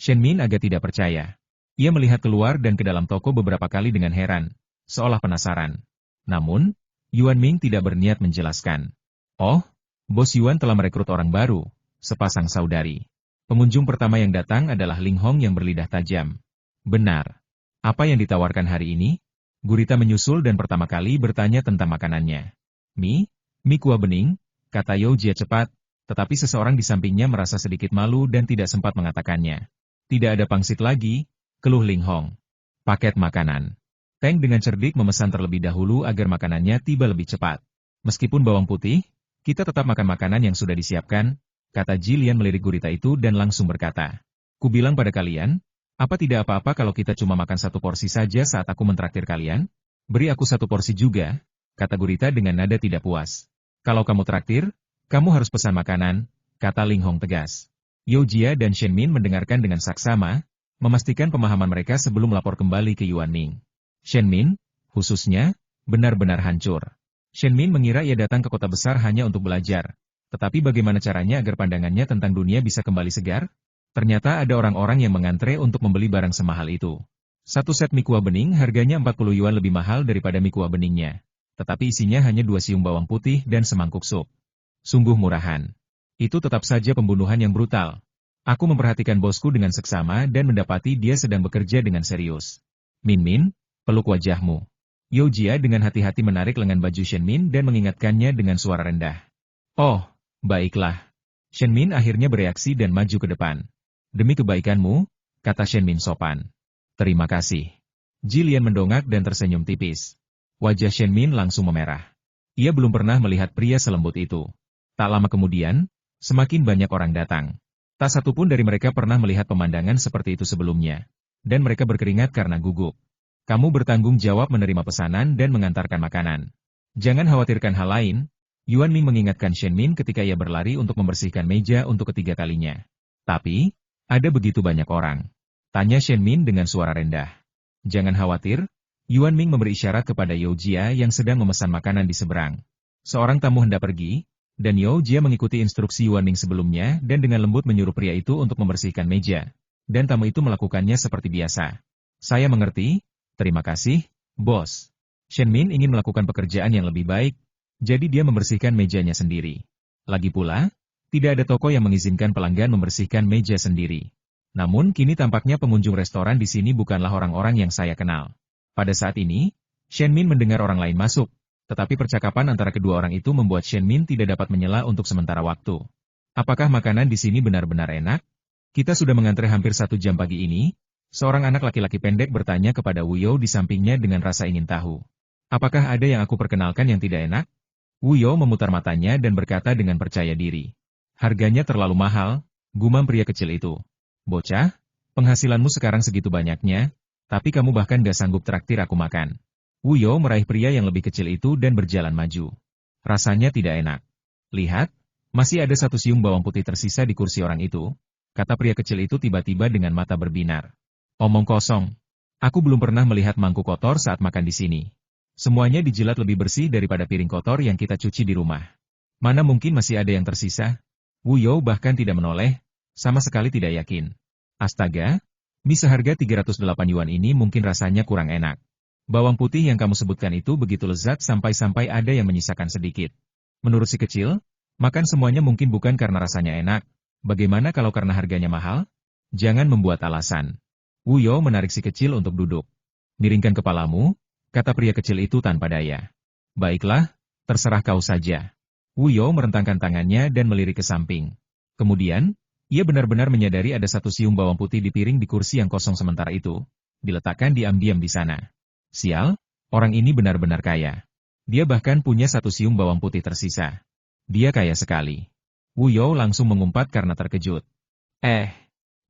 Shen Min agak tidak percaya. Ia melihat keluar dan ke dalam toko beberapa kali dengan heran, seolah penasaran. Namun, Yuan Ming tidak berniat menjelaskan. Oh, Bos Yuan telah merekrut orang baru, sepasang saudari. Pengunjung pertama yang datang adalah Ling Hong yang berlidah tajam. Benar. Apa yang ditawarkan hari ini? Gurita menyusul dan pertama kali bertanya tentang makanannya. Mie kuah bening, kata Youjia cepat, tetapi seseorang di sampingnya merasa sedikit malu dan tidak sempat mengatakannya. Tidak ada pangsit lagi, keluh Ling Hong. Paket makanan. Teng dengan cerdik memesan terlebih dahulu agar makanannya tiba lebih cepat. Meskipun bawang putih, kita tetap makan makanan yang sudah disiapkan, kata Jilian melirik gurita itu dan langsung berkata. Ku bilang pada kalian, apa tidak apa-apa kalau kita cuma makan satu porsi saja saat aku mentraktir kalian? Beri aku satu porsi juga, kata gurita dengan nada tidak puas. Kalau kamu traktir, kamu harus pesan makanan, kata Ling Hong tegas. Youjia dan Shen Min mendengarkan dengan saksama, memastikan pemahaman mereka sebelum melapor kembali ke Yuan Ming. Shen Min, khususnya, benar-benar hancur. Shen Min mengira ia datang ke kota besar hanya untuk belajar. Tetapi bagaimana caranya agar pandangannya tentang dunia bisa kembali segar? Ternyata ada orang-orang yang mengantre untuk membeli barang semahal itu. Satu set mie kuah bening harganya 40 yuan lebih mahal daripada mie kuah beningnya. Tetapi isinya hanya 2 siung bawang putih dan semangkuk sup. Sungguh murahan. Itu tetap saja pembunuhan yang brutal. Aku memperhatikan bosku dengan seksama dan mendapati dia sedang bekerja dengan serius. Min Min, peluk wajahmu. Youjia dengan hati-hati menarik lengan baju Shen Min dan mengingatkannya dengan suara rendah. Oh, baiklah. Shen Min akhirnya bereaksi dan maju ke depan. Demi kebaikanmu, kata Shen Min sopan. Terima kasih. Jilian mendongak dan tersenyum tipis. Wajah Shen Min langsung memerah. Ia belum pernah melihat pria selembut itu. Tak lama kemudian, semakin banyak orang datang. Tak satu pun dari mereka pernah melihat pemandangan seperti itu sebelumnya. Dan mereka berkeringat karena gugup. Kamu bertanggung jawab menerima pesanan dan mengantarkan makanan. Jangan khawatirkan hal lain. Yuan Ming mengingatkan Shen Min ketika ia berlari untuk membersihkan meja untuk ketiga kalinya. Tapi, ada begitu banyak orang. Tanya Shen Min dengan suara rendah. Jangan khawatir, Yuan Ming memberi isyarat kepada Youjia yang sedang memesan makanan di seberang. Seorang tamu hendak pergi, dan Youjia mengikuti instruksi Yuan Ming sebelumnya dan dengan lembut menyuruh pria itu untuk membersihkan meja. Dan tamu itu melakukannya seperti biasa. Saya mengerti, terima kasih, bos. Shen Min ingin melakukan pekerjaan yang lebih baik, jadi dia membersihkan mejanya sendiri. Lagi pula, tidak ada toko yang mengizinkan pelanggan membersihkan meja sendiri. Namun kini tampaknya pengunjung restoran di sini bukanlah orang-orang yang saya kenal. Pada saat ini, Shen Min mendengar orang lain masuk, tetapi percakapan antara kedua orang itu membuat Shen Min tidak dapat menyela untuk sementara waktu. Apakah makanan di sini benar-benar enak? Kita sudah mengantre hampir 1 jam pagi ini, seorang anak laki-laki pendek bertanya kepada Wu You di sampingnya dengan rasa ingin tahu. Apakah ada yang aku perkenalkan yang tidak enak? Wu You memutar matanya dan berkata dengan percaya diri. Harganya terlalu mahal, gumam pria kecil itu. Bocah, penghasilanmu sekarang segitu banyaknya, tapi kamu bahkan gak sanggup traktir aku makan. Wu You meraih pria yang lebih kecil itu dan berjalan maju. Rasanya tidak enak. Lihat, masih ada 1 siung bawang putih tersisa di kursi orang itu, kata pria kecil itu tiba-tiba dengan mata berbinar. Omong kosong. Aku belum pernah melihat mangkuk kotor saat makan di sini. Semuanya dijilat lebih bersih daripada piring kotor yang kita cuci di rumah. Mana mungkin masih ada yang tersisa? Wu You bahkan tidak menoleh, sama sekali tidak yakin. Astaga, mie seharga 308 yuan ini mungkin rasanya kurang enak. Bawang putih yang kamu sebutkan itu begitu lezat sampai-sampai ada yang menyisakan sedikit. Menurut si kecil, makan semuanya mungkin bukan karena rasanya enak. Bagaimana kalau karena harganya mahal? Jangan membuat alasan. Wu You menarik si kecil untuk duduk. Miringkan kepalamu, kata pria kecil itu tanpa daya. Baiklah, terserah kau saja. Wu You merentangkan tangannya dan melirik ke samping. Kemudian, ia benar-benar menyadari ada 1 siung bawang putih di piring di kursi yang kosong sementara itu, diletakkan diam-diam di sana. Sial, orang ini benar-benar kaya. Dia bahkan punya satu siung bawang putih tersisa. Dia kaya sekali. Wu You langsung mengumpat karena terkejut.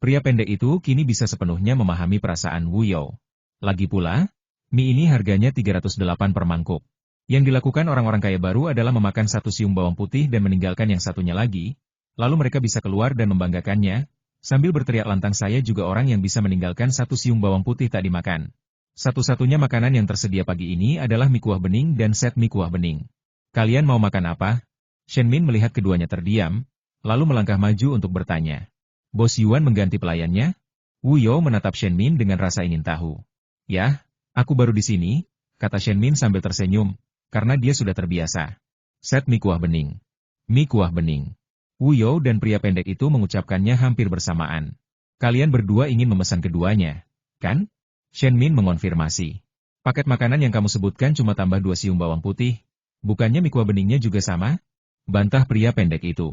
Pria pendek itu kini bisa sepenuhnya memahami perasaan Wu You. Lagi pula, mie ini harganya 308 per mangkuk. Yang dilakukan orang-orang kaya baru adalah memakan satu siung bawang putih dan meninggalkan yang satunya lagi, lalu mereka bisa keluar dan membanggakannya, sambil berteriak lantang, saya juga orang yang bisa meninggalkan satu siung bawang putih tak dimakan. Satu-satunya makanan yang tersedia pagi ini adalah mie kuah bening dan set mie kuah bening. Kalian mau makan apa? Shen Min melihat keduanya terdiam, lalu melangkah maju untuk bertanya. Bos Yuan mengganti pelayannya? Wu You menatap Shen Min dengan rasa ingin tahu. Yah, aku baru di sini, kata Shen Min sambil tersenyum, karena dia sudah terbiasa. Set mie kuah bening. Mie kuah bening. Wu You dan pria pendek itu mengucapkannya hampir bersamaan. Kalian berdua ingin memesan keduanya, kan? Shen Min mengonfirmasi. Paket makanan yang kamu sebutkan cuma tambah 2 siung bawang putih. Bukannya mie kuah beningnya juga sama? Bantah pria pendek itu.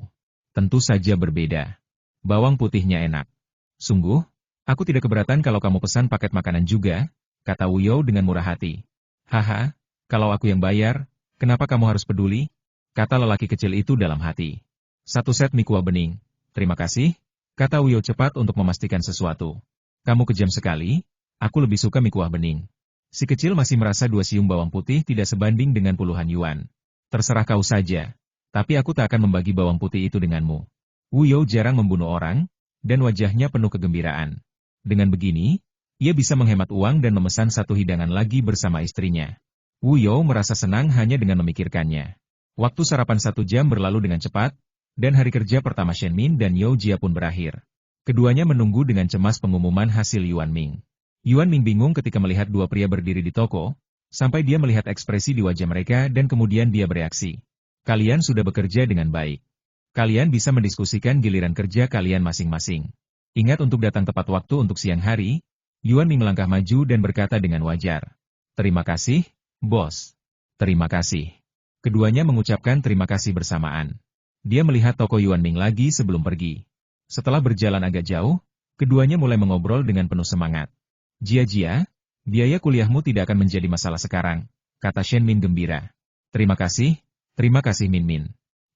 Tentu saja berbeda. Bawang putihnya enak. Sungguh, aku tidak keberatan kalau kamu pesan paket makanan juga, kata Wu You dengan murah hati. Haha, kalau aku yang bayar, kenapa kamu harus peduli? Kata lelaki kecil itu dalam hati. Satu set mie kuah bening. Terima kasih, kata Wu You cepat untuk memastikan sesuatu. Kamu kejam sekali. Aku lebih suka mie kuah bening. Si kecil masih merasa 2 siung bawang putih tidak sebanding dengan puluhan yuan. Terserah kau saja. Tapi aku tak akan membagi bawang putih itu denganmu. Wu You jarang membunuh orang, dan wajahnya penuh kegembiraan. Dengan begini, ia bisa menghemat uang dan memesan satu hidangan lagi bersama istrinya. Wu You merasa senang hanya dengan memikirkannya. Waktu sarapan 1 jam berlalu dengan cepat, dan hari kerja pertama Shen Min dan You Jia pun berakhir. Keduanya menunggu dengan cemas pengumuman hasil Yuan Ming. Yuan Ming bingung ketika melihat dua pria berdiri di toko, sampai dia melihat ekspresi di wajah mereka dan kemudian dia bereaksi. Kalian sudah bekerja dengan baik. Kalian bisa mendiskusikan giliran kerja kalian masing-masing. Ingat untuk datang tepat waktu untuk siang hari. Yuan Ming melangkah maju dan berkata dengan wajar. Terima kasih, bos. Terima kasih. Keduanya mengucapkan terima kasih bersamaan. Dia melihat toko Yuan Ming lagi sebelum pergi. Setelah berjalan agak jauh, keduanya mulai mengobrol dengan penuh semangat. Jia, biaya kuliahmu tidak akan menjadi masalah sekarang, kata Shen Min gembira. Terima kasih Min Min.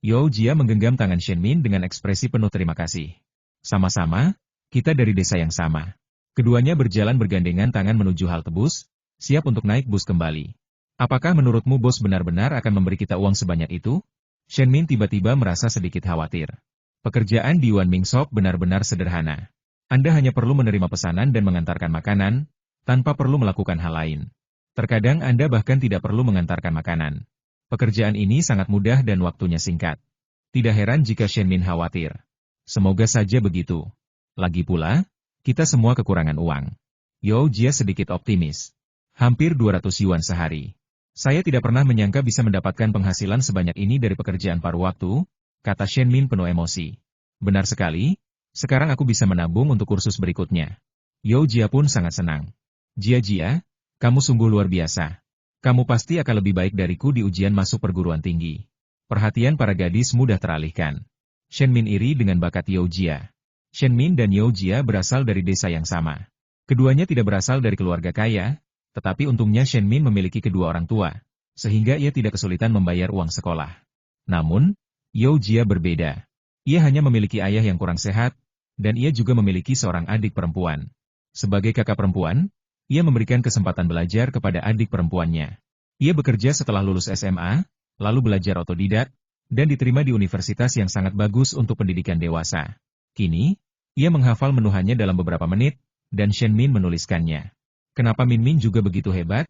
Yo Jia menggenggam tangan Shen Min dengan ekspresi penuh terima kasih. Sama-sama, kita dari desa yang sama. Keduanya berjalan bergandengan tangan menuju halte bus, siap untuk naik bus kembali. Apakah menurutmu bos benar-benar akan memberi kita uang sebanyak itu? Shen Min tiba-tiba merasa sedikit khawatir. Pekerjaan di Yuan Ming Shop benar-benar sederhana. Anda hanya perlu menerima pesanan dan mengantarkan makanan, tanpa perlu melakukan hal lain. Terkadang Anda bahkan tidak perlu mengantarkan makanan. Pekerjaan ini sangat mudah dan waktunya singkat. Tidak heran jika Shen Min khawatir. Semoga saja begitu. Lagi pula, kita semua kekurangan uang. Yo Jia sedikit optimis. Hampir 200 yuan sehari. Saya tidak pernah menyangka bisa mendapatkan penghasilan sebanyak ini dari pekerjaan paruh waktu, kata Shen Min penuh emosi. Benar sekali. Sekarang aku bisa menabung untuk kursus berikutnya. Yo Jia pun sangat senang. Jia, kamu sungguh luar biasa. Kamu pasti akan lebih baik dariku di ujian masuk perguruan tinggi. Perhatian para gadis mudah teralihkan. Shen Min iri dengan bakat Yo Jia. Shen Min dan Yo Jia berasal dari desa yang sama. Keduanya tidak berasal dari keluarga kaya, tetapi untungnya Shen Min memiliki kedua orang tua, sehingga ia tidak kesulitan membayar uang sekolah. Namun, Yo Jia berbeda. Ia hanya memiliki ayah yang kurang sehat, dan ia juga memiliki seorang adik perempuan. Sebagai kakak perempuan, ia memberikan kesempatan belajar kepada adik perempuannya. Ia bekerja setelah lulus SMA, lalu belajar otodidak, dan diterima di universitas yang sangat bagus untuk pendidikan dewasa. Kini, ia menghafal menu hanya dalam beberapa menit, dan Shen Min menuliskannya. Kenapa Min Min juga begitu hebat?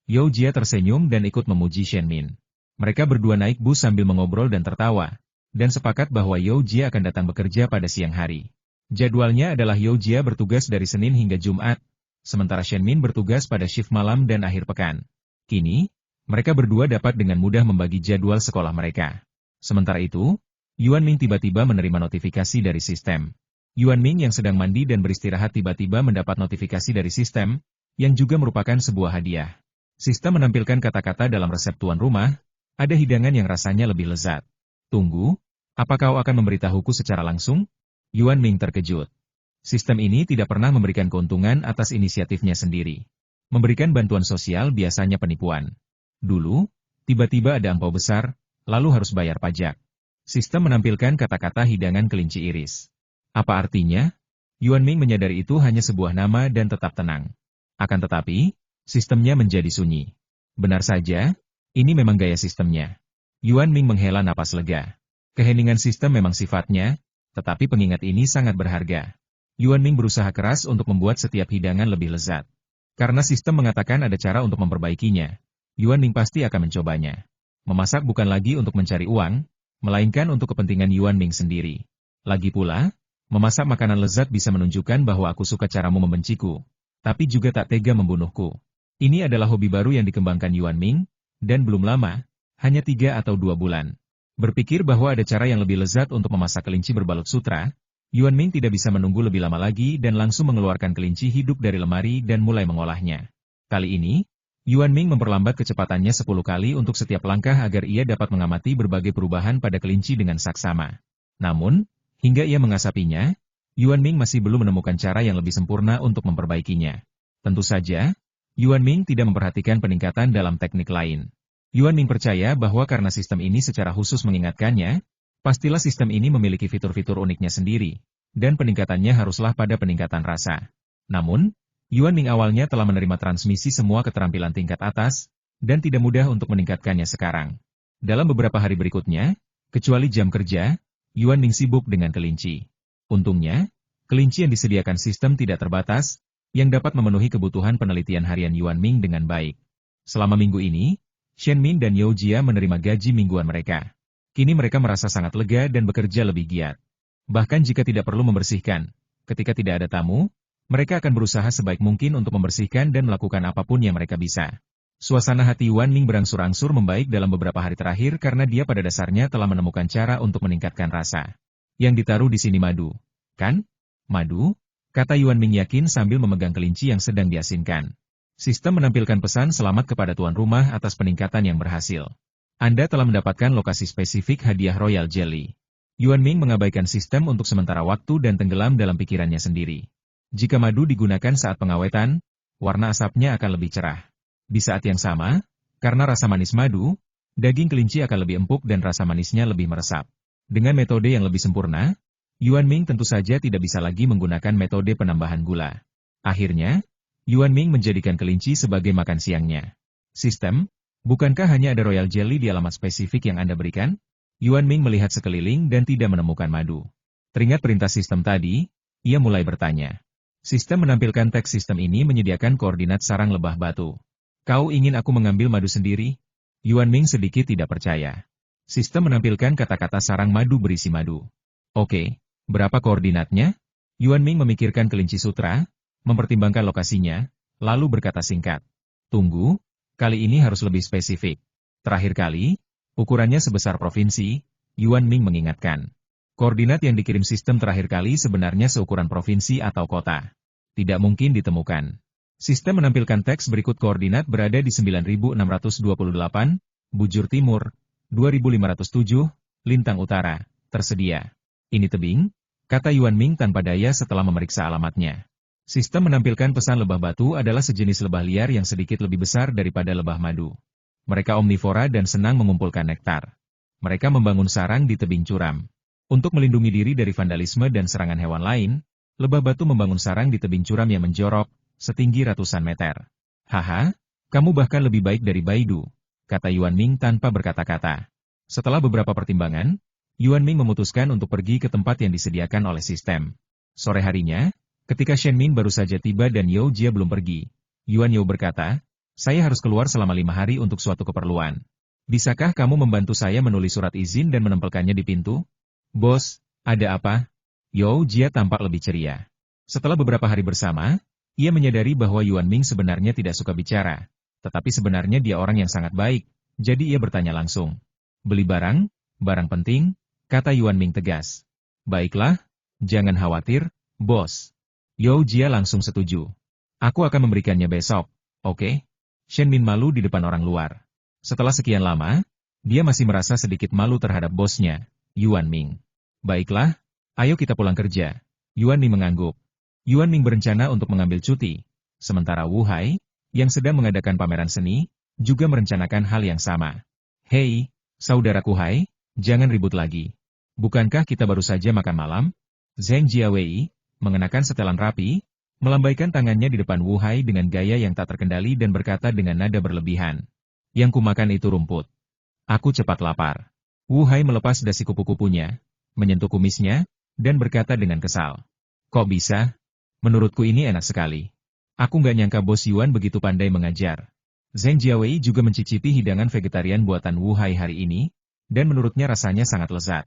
Yo Jia tersenyum dan ikut memuji Shen Min. Mereka berdua naik bus sambil mengobrol dan tertawa, dan sepakat bahwa Yo Jia akan datang bekerja pada siang hari. Jadwalnya adalah Yo Jia bertugas dari Senin hingga Jumat, sementara Shen Min bertugas pada shift malam dan akhir pekan. Kini, mereka berdua dapat dengan mudah membagi jadwal sekolah mereka. Sementara itu, Yuan Ming tiba-tiba menerima notifikasi dari sistem. Yuan Ming yang sedang mandi dan beristirahat tiba-tiba mendapat notifikasi dari sistem, yang juga merupakan sebuah hadiah. Sistem menampilkan kata-kata dalam resep tuan rumah, ada hidangan yang rasanya lebih lezat. Tunggu, apa kau akan memberitahuku secara langsung? Yuan Ming terkejut. Sistem ini tidak pernah memberikan keuntungan atas inisiatifnya sendiri. Memberikan bantuan sosial biasanya penipuan. Dulu, Tiba-tiba ada angpau besar, lalu harus bayar pajak. Sistem menampilkan kata-kata hidangan kelinci iris. Apa artinya? Yuan Ming menyadari itu hanya sebuah nama dan tetap tenang. Akan tetapi, sistemnya menjadi sunyi. Benar saja, ini memang gaya sistemnya. Yuan Ming menghela napas lega. Keheningan sistem memang sifatnya, tetapi pengingat ini sangat berharga. Yuan Ming berusaha keras untuk membuat setiap hidangan lebih lezat. Karena sistem mengatakan ada cara untuk memperbaikinya, Yuan Ming pasti akan mencobanya. Memasak bukan lagi untuk mencari uang, melainkan untuk kepentingan Yuan Ming sendiri. Lagi pula, memasak makanan lezat bisa menunjukkan bahwa aku suka caramu membenciku, tapi juga tak tega membunuhku. Ini adalah hobi baru yang dikembangkan Yuan Ming, dan belum lama, hanya 3 atau 2 bulan. Berpikir bahwa ada cara yang lebih lezat untuk memasak kelinci berbalut sutra, Yuan Ming tidak bisa menunggu lebih lama lagi dan langsung mengeluarkan kelinci hidup dari lemari dan mulai mengolahnya. Kali ini, Yuan Ming memperlambat kecepatannya 10 kali untuk setiap langkah agar ia dapat mengamati berbagai perubahan pada kelinci dengan saksama. Namun, hingga ia mengasapinya, Yuan Ming masih belum menemukan cara yang lebih sempurna untuk memperbaikinya. Tentu saja, Yuan Ming tidak memperhatikan peningkatan dalam teknik lain. Yuan Ming percaya bahwa karena sistem ini secara khusus mengingatkannya, pastilah sistem ini memiliki fitur-fitur uniknya sendiri, dan peningkatannya haruslah pada peningkatan rasa. Namun, Yuan Ming awalnya telah menerima transmisi semua keterampilan tingkat atas, dan tidak mudah untuk meningkatkannya sekarang. Dalam beberapa hari berikutnya, kecuali jam kerja, Yuan Ming sibuk dengan kelinci. Untungnya, kelinci yang disediakan sistem tidak terbatas, yang dapat memenuhi kebutuhan penelitian harian Yuan Ming dengan baik. Selama minggu ini, Shen Min dan Yao Jia menerima gaji mingguan mereka. Kini mereka merasa sangat lega dan bekerja lebih giat. Bahkan jika tidak perlu membersihkan, ketika tidak ada tamu, mereka akan berusaha sebaik mungkin untuk membersihkan dan melakukan apapun yang mereka bisa. Suasana hati Yuan Ming berangsur-angsur membaik dalam beberapa hari terakhir karena dia pada dasarnya telah menemukan cara untuk meningkatkan rasa. Yang ditaruh di sini madu, kan? Madu? Kata Yuan Ming yakin sambil memegang kelinci yang sedang diasinkan. Sistem menampilkan pesan selamat kepada tuan rumah atas peningkatan yang berhasil. Anda telah mendapatkan lokasi spesifik hadiah Royal Jelly. Yuan Ming mengabaikan sistem untuk sementara waktu dan tenggelam dalam pikirannya sendiri. Jika madu digunakan saat pengawetan, warna asapnya akan lebih cerah. Di saat yang sama, karena rasa manis madu, daging kelinci akan lebih empuk dan rasa manisnya lebih meresap. Dengan metode yang lebih sempurna, Yuan Ming tentu saja tidak bisa lagi menggunakan metode penambahan gula. Akhirnya, Yuan Ming menjadikan kelinci sebagai makan siangnya. Sistem, bukankah hanya ada Royal Jelly di alamat spesifik yang Anda berikan? Yuan Ming melihat sekeliling dan tidak menemukan madu. Teringat perintah sistem tadi, ia mulai bertanya. Sistem menampilkan teks sistem ini menyediakan koordinat sarang lebah batu. Kau ingin aku mengambil madu sendiri? Yuan Ming sedikit tidak percaya. Sistem menampilkan kata-kata sarang madu berisi madu. Oke, berapa koordinatnya? Yuan Ming memikirkan kelinci sutra, mempertimbangkan lokasinya, lalu berkata singkat. Tunggu, kali ini harus lebih spesifik. Terakhir kali, ukurannya sebesar provinsi, Yuan Ming mengingatkan. Koordinat yang dikirim sistem terakhir kali sebenarnya seukuran provinsi atau kota. Tidak mungkin ditemukan. Sistem menampilkan teks berikut koordinat berada di 9628, bujur timur, 2507, lintang utara, tersedia. Ini tebing, kata Yuan Ming tanpa daya setelah memeriksa alamatnya. Sistem menampilkan pesan lebah batu adalah sejenis lebah liar yang sedikit lebih besar daripada lebah madu. Mereka omnivora dan senang mengumpulkan nektar. Mereka membangun sarang di tebing curam. Untuk melindungi diri dari vandalisme dan serangan hewan lain, lebah batu membangun sarang di tebing curam yang menjorok, setinggi ratusan meter. Haha, kamu bahkan lebih baik dari Baidu, kata Yuan Ming tanpa berkata-kata. Setelah beberapa pertimbangan, Yuan Ming memutuskan untuk pergi ke tempat yang disediakan oleh sistem. Sore harinya, ketika Shen Min baru saja tiba dan Yao Jia belum pergi, Yuan Yao berkata, saya harus keluar selama 5 hari untuk suatu keperluan. Bisakah kamu membantu saya menulis surat izin dan menempelkannya di pintu? Bos, ada apa? Yao Jia tampak lebih ceria. Setelah beberapa hari bersama, ia menyadari bahwa Yuan Ming sebenarnya tidak suka bicara, tetapi sebenarnya dia orang yang sangat baik, jadi ia bertanya langsung. Beli barang, barang penting, kata Yuan Ming tegas. Baiklah, jangan khawatir, bos. Yao Jia langsung setuju. Aku akan memberikannya besok, oke? Shen Min malu di depan orang luar. Setelah sekian lama, dia masih merasa sedikit malu terhadap bosnya, Yuan Ming. Baiklah, ayo kita pulang kerja. Yuan Ming mengangguk. Yuan Ming berencana untuk mengambil cuti. Sementara Wu Hai, yang sedang mengadakan pameran seni, juga merencanakan hal yang sama. Hei, saudaraku hai, jangan ribut lagi. Bukankah kita baru saja makan malam? Zheng Jiawei, mengenakan setelan rapi, melambaikan tangannya di depan Wu Hai dengan gaya yang tak terkendali dan berkata dengan nada berlebihan. Yang kumakan itu rumput. Aku cepat lapar. Wu Hai melepas dasi kupu-kupunya, menyentuh kumisnya, dan berkata dengan kesal. Kok bisa? Menurutku ini enak sekali. Aku nggak nyangka Bos Yuan begitu pandai mengajar. Zheng Jiawei juga mencicipi hidangan vegetarian buatan Wu Hai hari ini, dan menurutnya rasanya sangat lezat.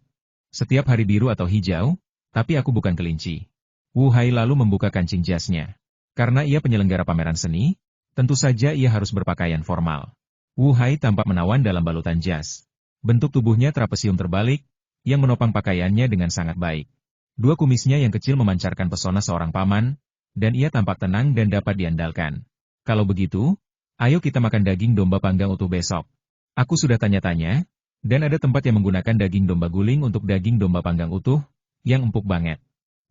Setiap hari biru atau hijau, tapi aku bukan kelinci. Wu Hai lalu membuka kancing jasnya. Karena ia penyelenggara pameran seni, tentu saja ia harus berpakaian formal. Wu Hai tampak menawan dalam balutan jas. Bentuk tubuhnya trapesium terbalik, yang menopang pakaiannya dengan sangat baik. Dua kumisnya yang kecil memancarkan pesona seorang paman, dan ia tampak tenang dan dapat diandalkan. Kalau begitu, ayo kita makan daging domba panggang utuh besok. Aku sudah tanya-tanya, dan ada tempat yang menggunakan daging domba guling untuk daging domba panggang utuh, yang empuk banget.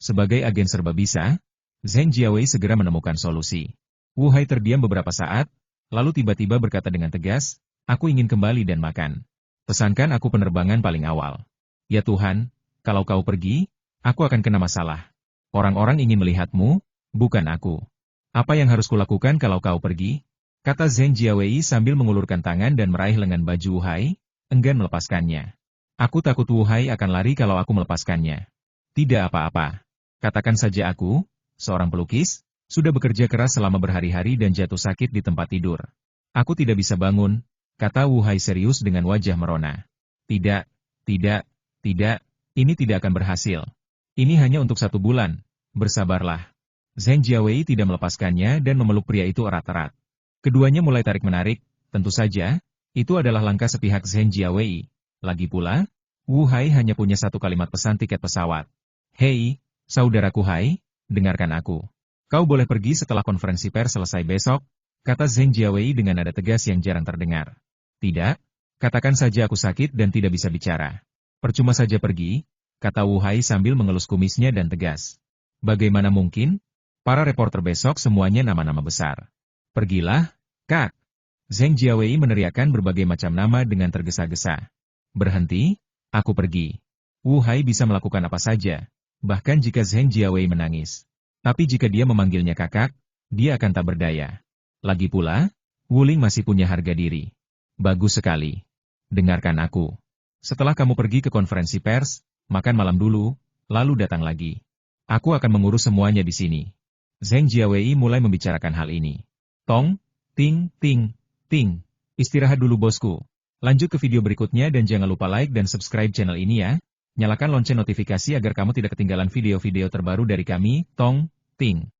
Sebagai agen serba bisa, Zheng Jiawei segera menemukan solusi. Wu Hai terdiam beberapa saat, lalu tiba-tiba berkata dengan tegas, aku ingin kembali dan makan. Pesankan aku penerbangan paling awal. Ya Tuhan, kalau kau pergi, aku akan kena masalah. Orang-orang ingin melihatmu, bukan aku. Apa yang harus kulakukan kalau kau pergi? Kata Zheng Jiawei sambil mengulurkan tangan dan meraih lengan baju Wu Hai, enggan melepaskannya. Aku takut Wu Hai akan lari kalau aku melepaskannya. Tidak apa-apa. Katakan saja aku, seorang pelukis, sudah bekerja keras selama berhari-hari dan jatuh sakit di tempat tidur. Aku tidak bisa bangun, kata Wu Hai serius dengan wajah merona. Tidak, ini tidak akan berhasil. Ini hanya untuk 1 bulan, bersabarlah. Zheng Jiawei tidak melepaskannya dan memeluk pria itu erat-erat. Keduanya mulai tarik-menarik, tentu saja, itu adalah langkah sepihak Zheng Jiawei. Lagi pula, Wu Hai hanya punya 1 kalimat pesan tiket pesawat. Hei, saudaraku Hai, dengarkan aku. Kau boleh pergi setelah konferensi pers selesai besok, kata Zheng Jiawei dengan nada tegas yang jarang terdengar. Tidak, katakan saja aku sakit dan tidak bisa bicara. Percuma saja pergi, kata Wu Hai sambil mengelus kumisnya dan tegas. Bagaimana mungkin? Para reporter besok semuanya nama-nama besar. Pergilah, Kak. Zheng Jiawei meneriakkan berbagai macam nama dengan tergesa-gesa. Berhenti, aku pergi. Wu Hai bisa melakukan apa saja, bahkan jika Zheng Jiawei menangis. Tapi jika dia memanggilnya kakak, dia akan tak berdaya. Lagi pula, Wu Ling masih punya harga diri. Bagus sekali. Dengarkan aku. Setelah kamu pergi ke konferensi pers, makan malam dulu, lalu datang lagi. Aku akan mengurus semuanya di sini. Zheng Jiawei mulai membicarakan hal ini. Tong, ting, ting, ting. Istirahat dulu bosku. Lanjut ke video berikutnya dan jangan lupa like dan subscribe channel ini ya. Nyalakan lonceng notifikasi agar kamu tidak ketinggalan video-video terbaru dari kami, Tong, ting.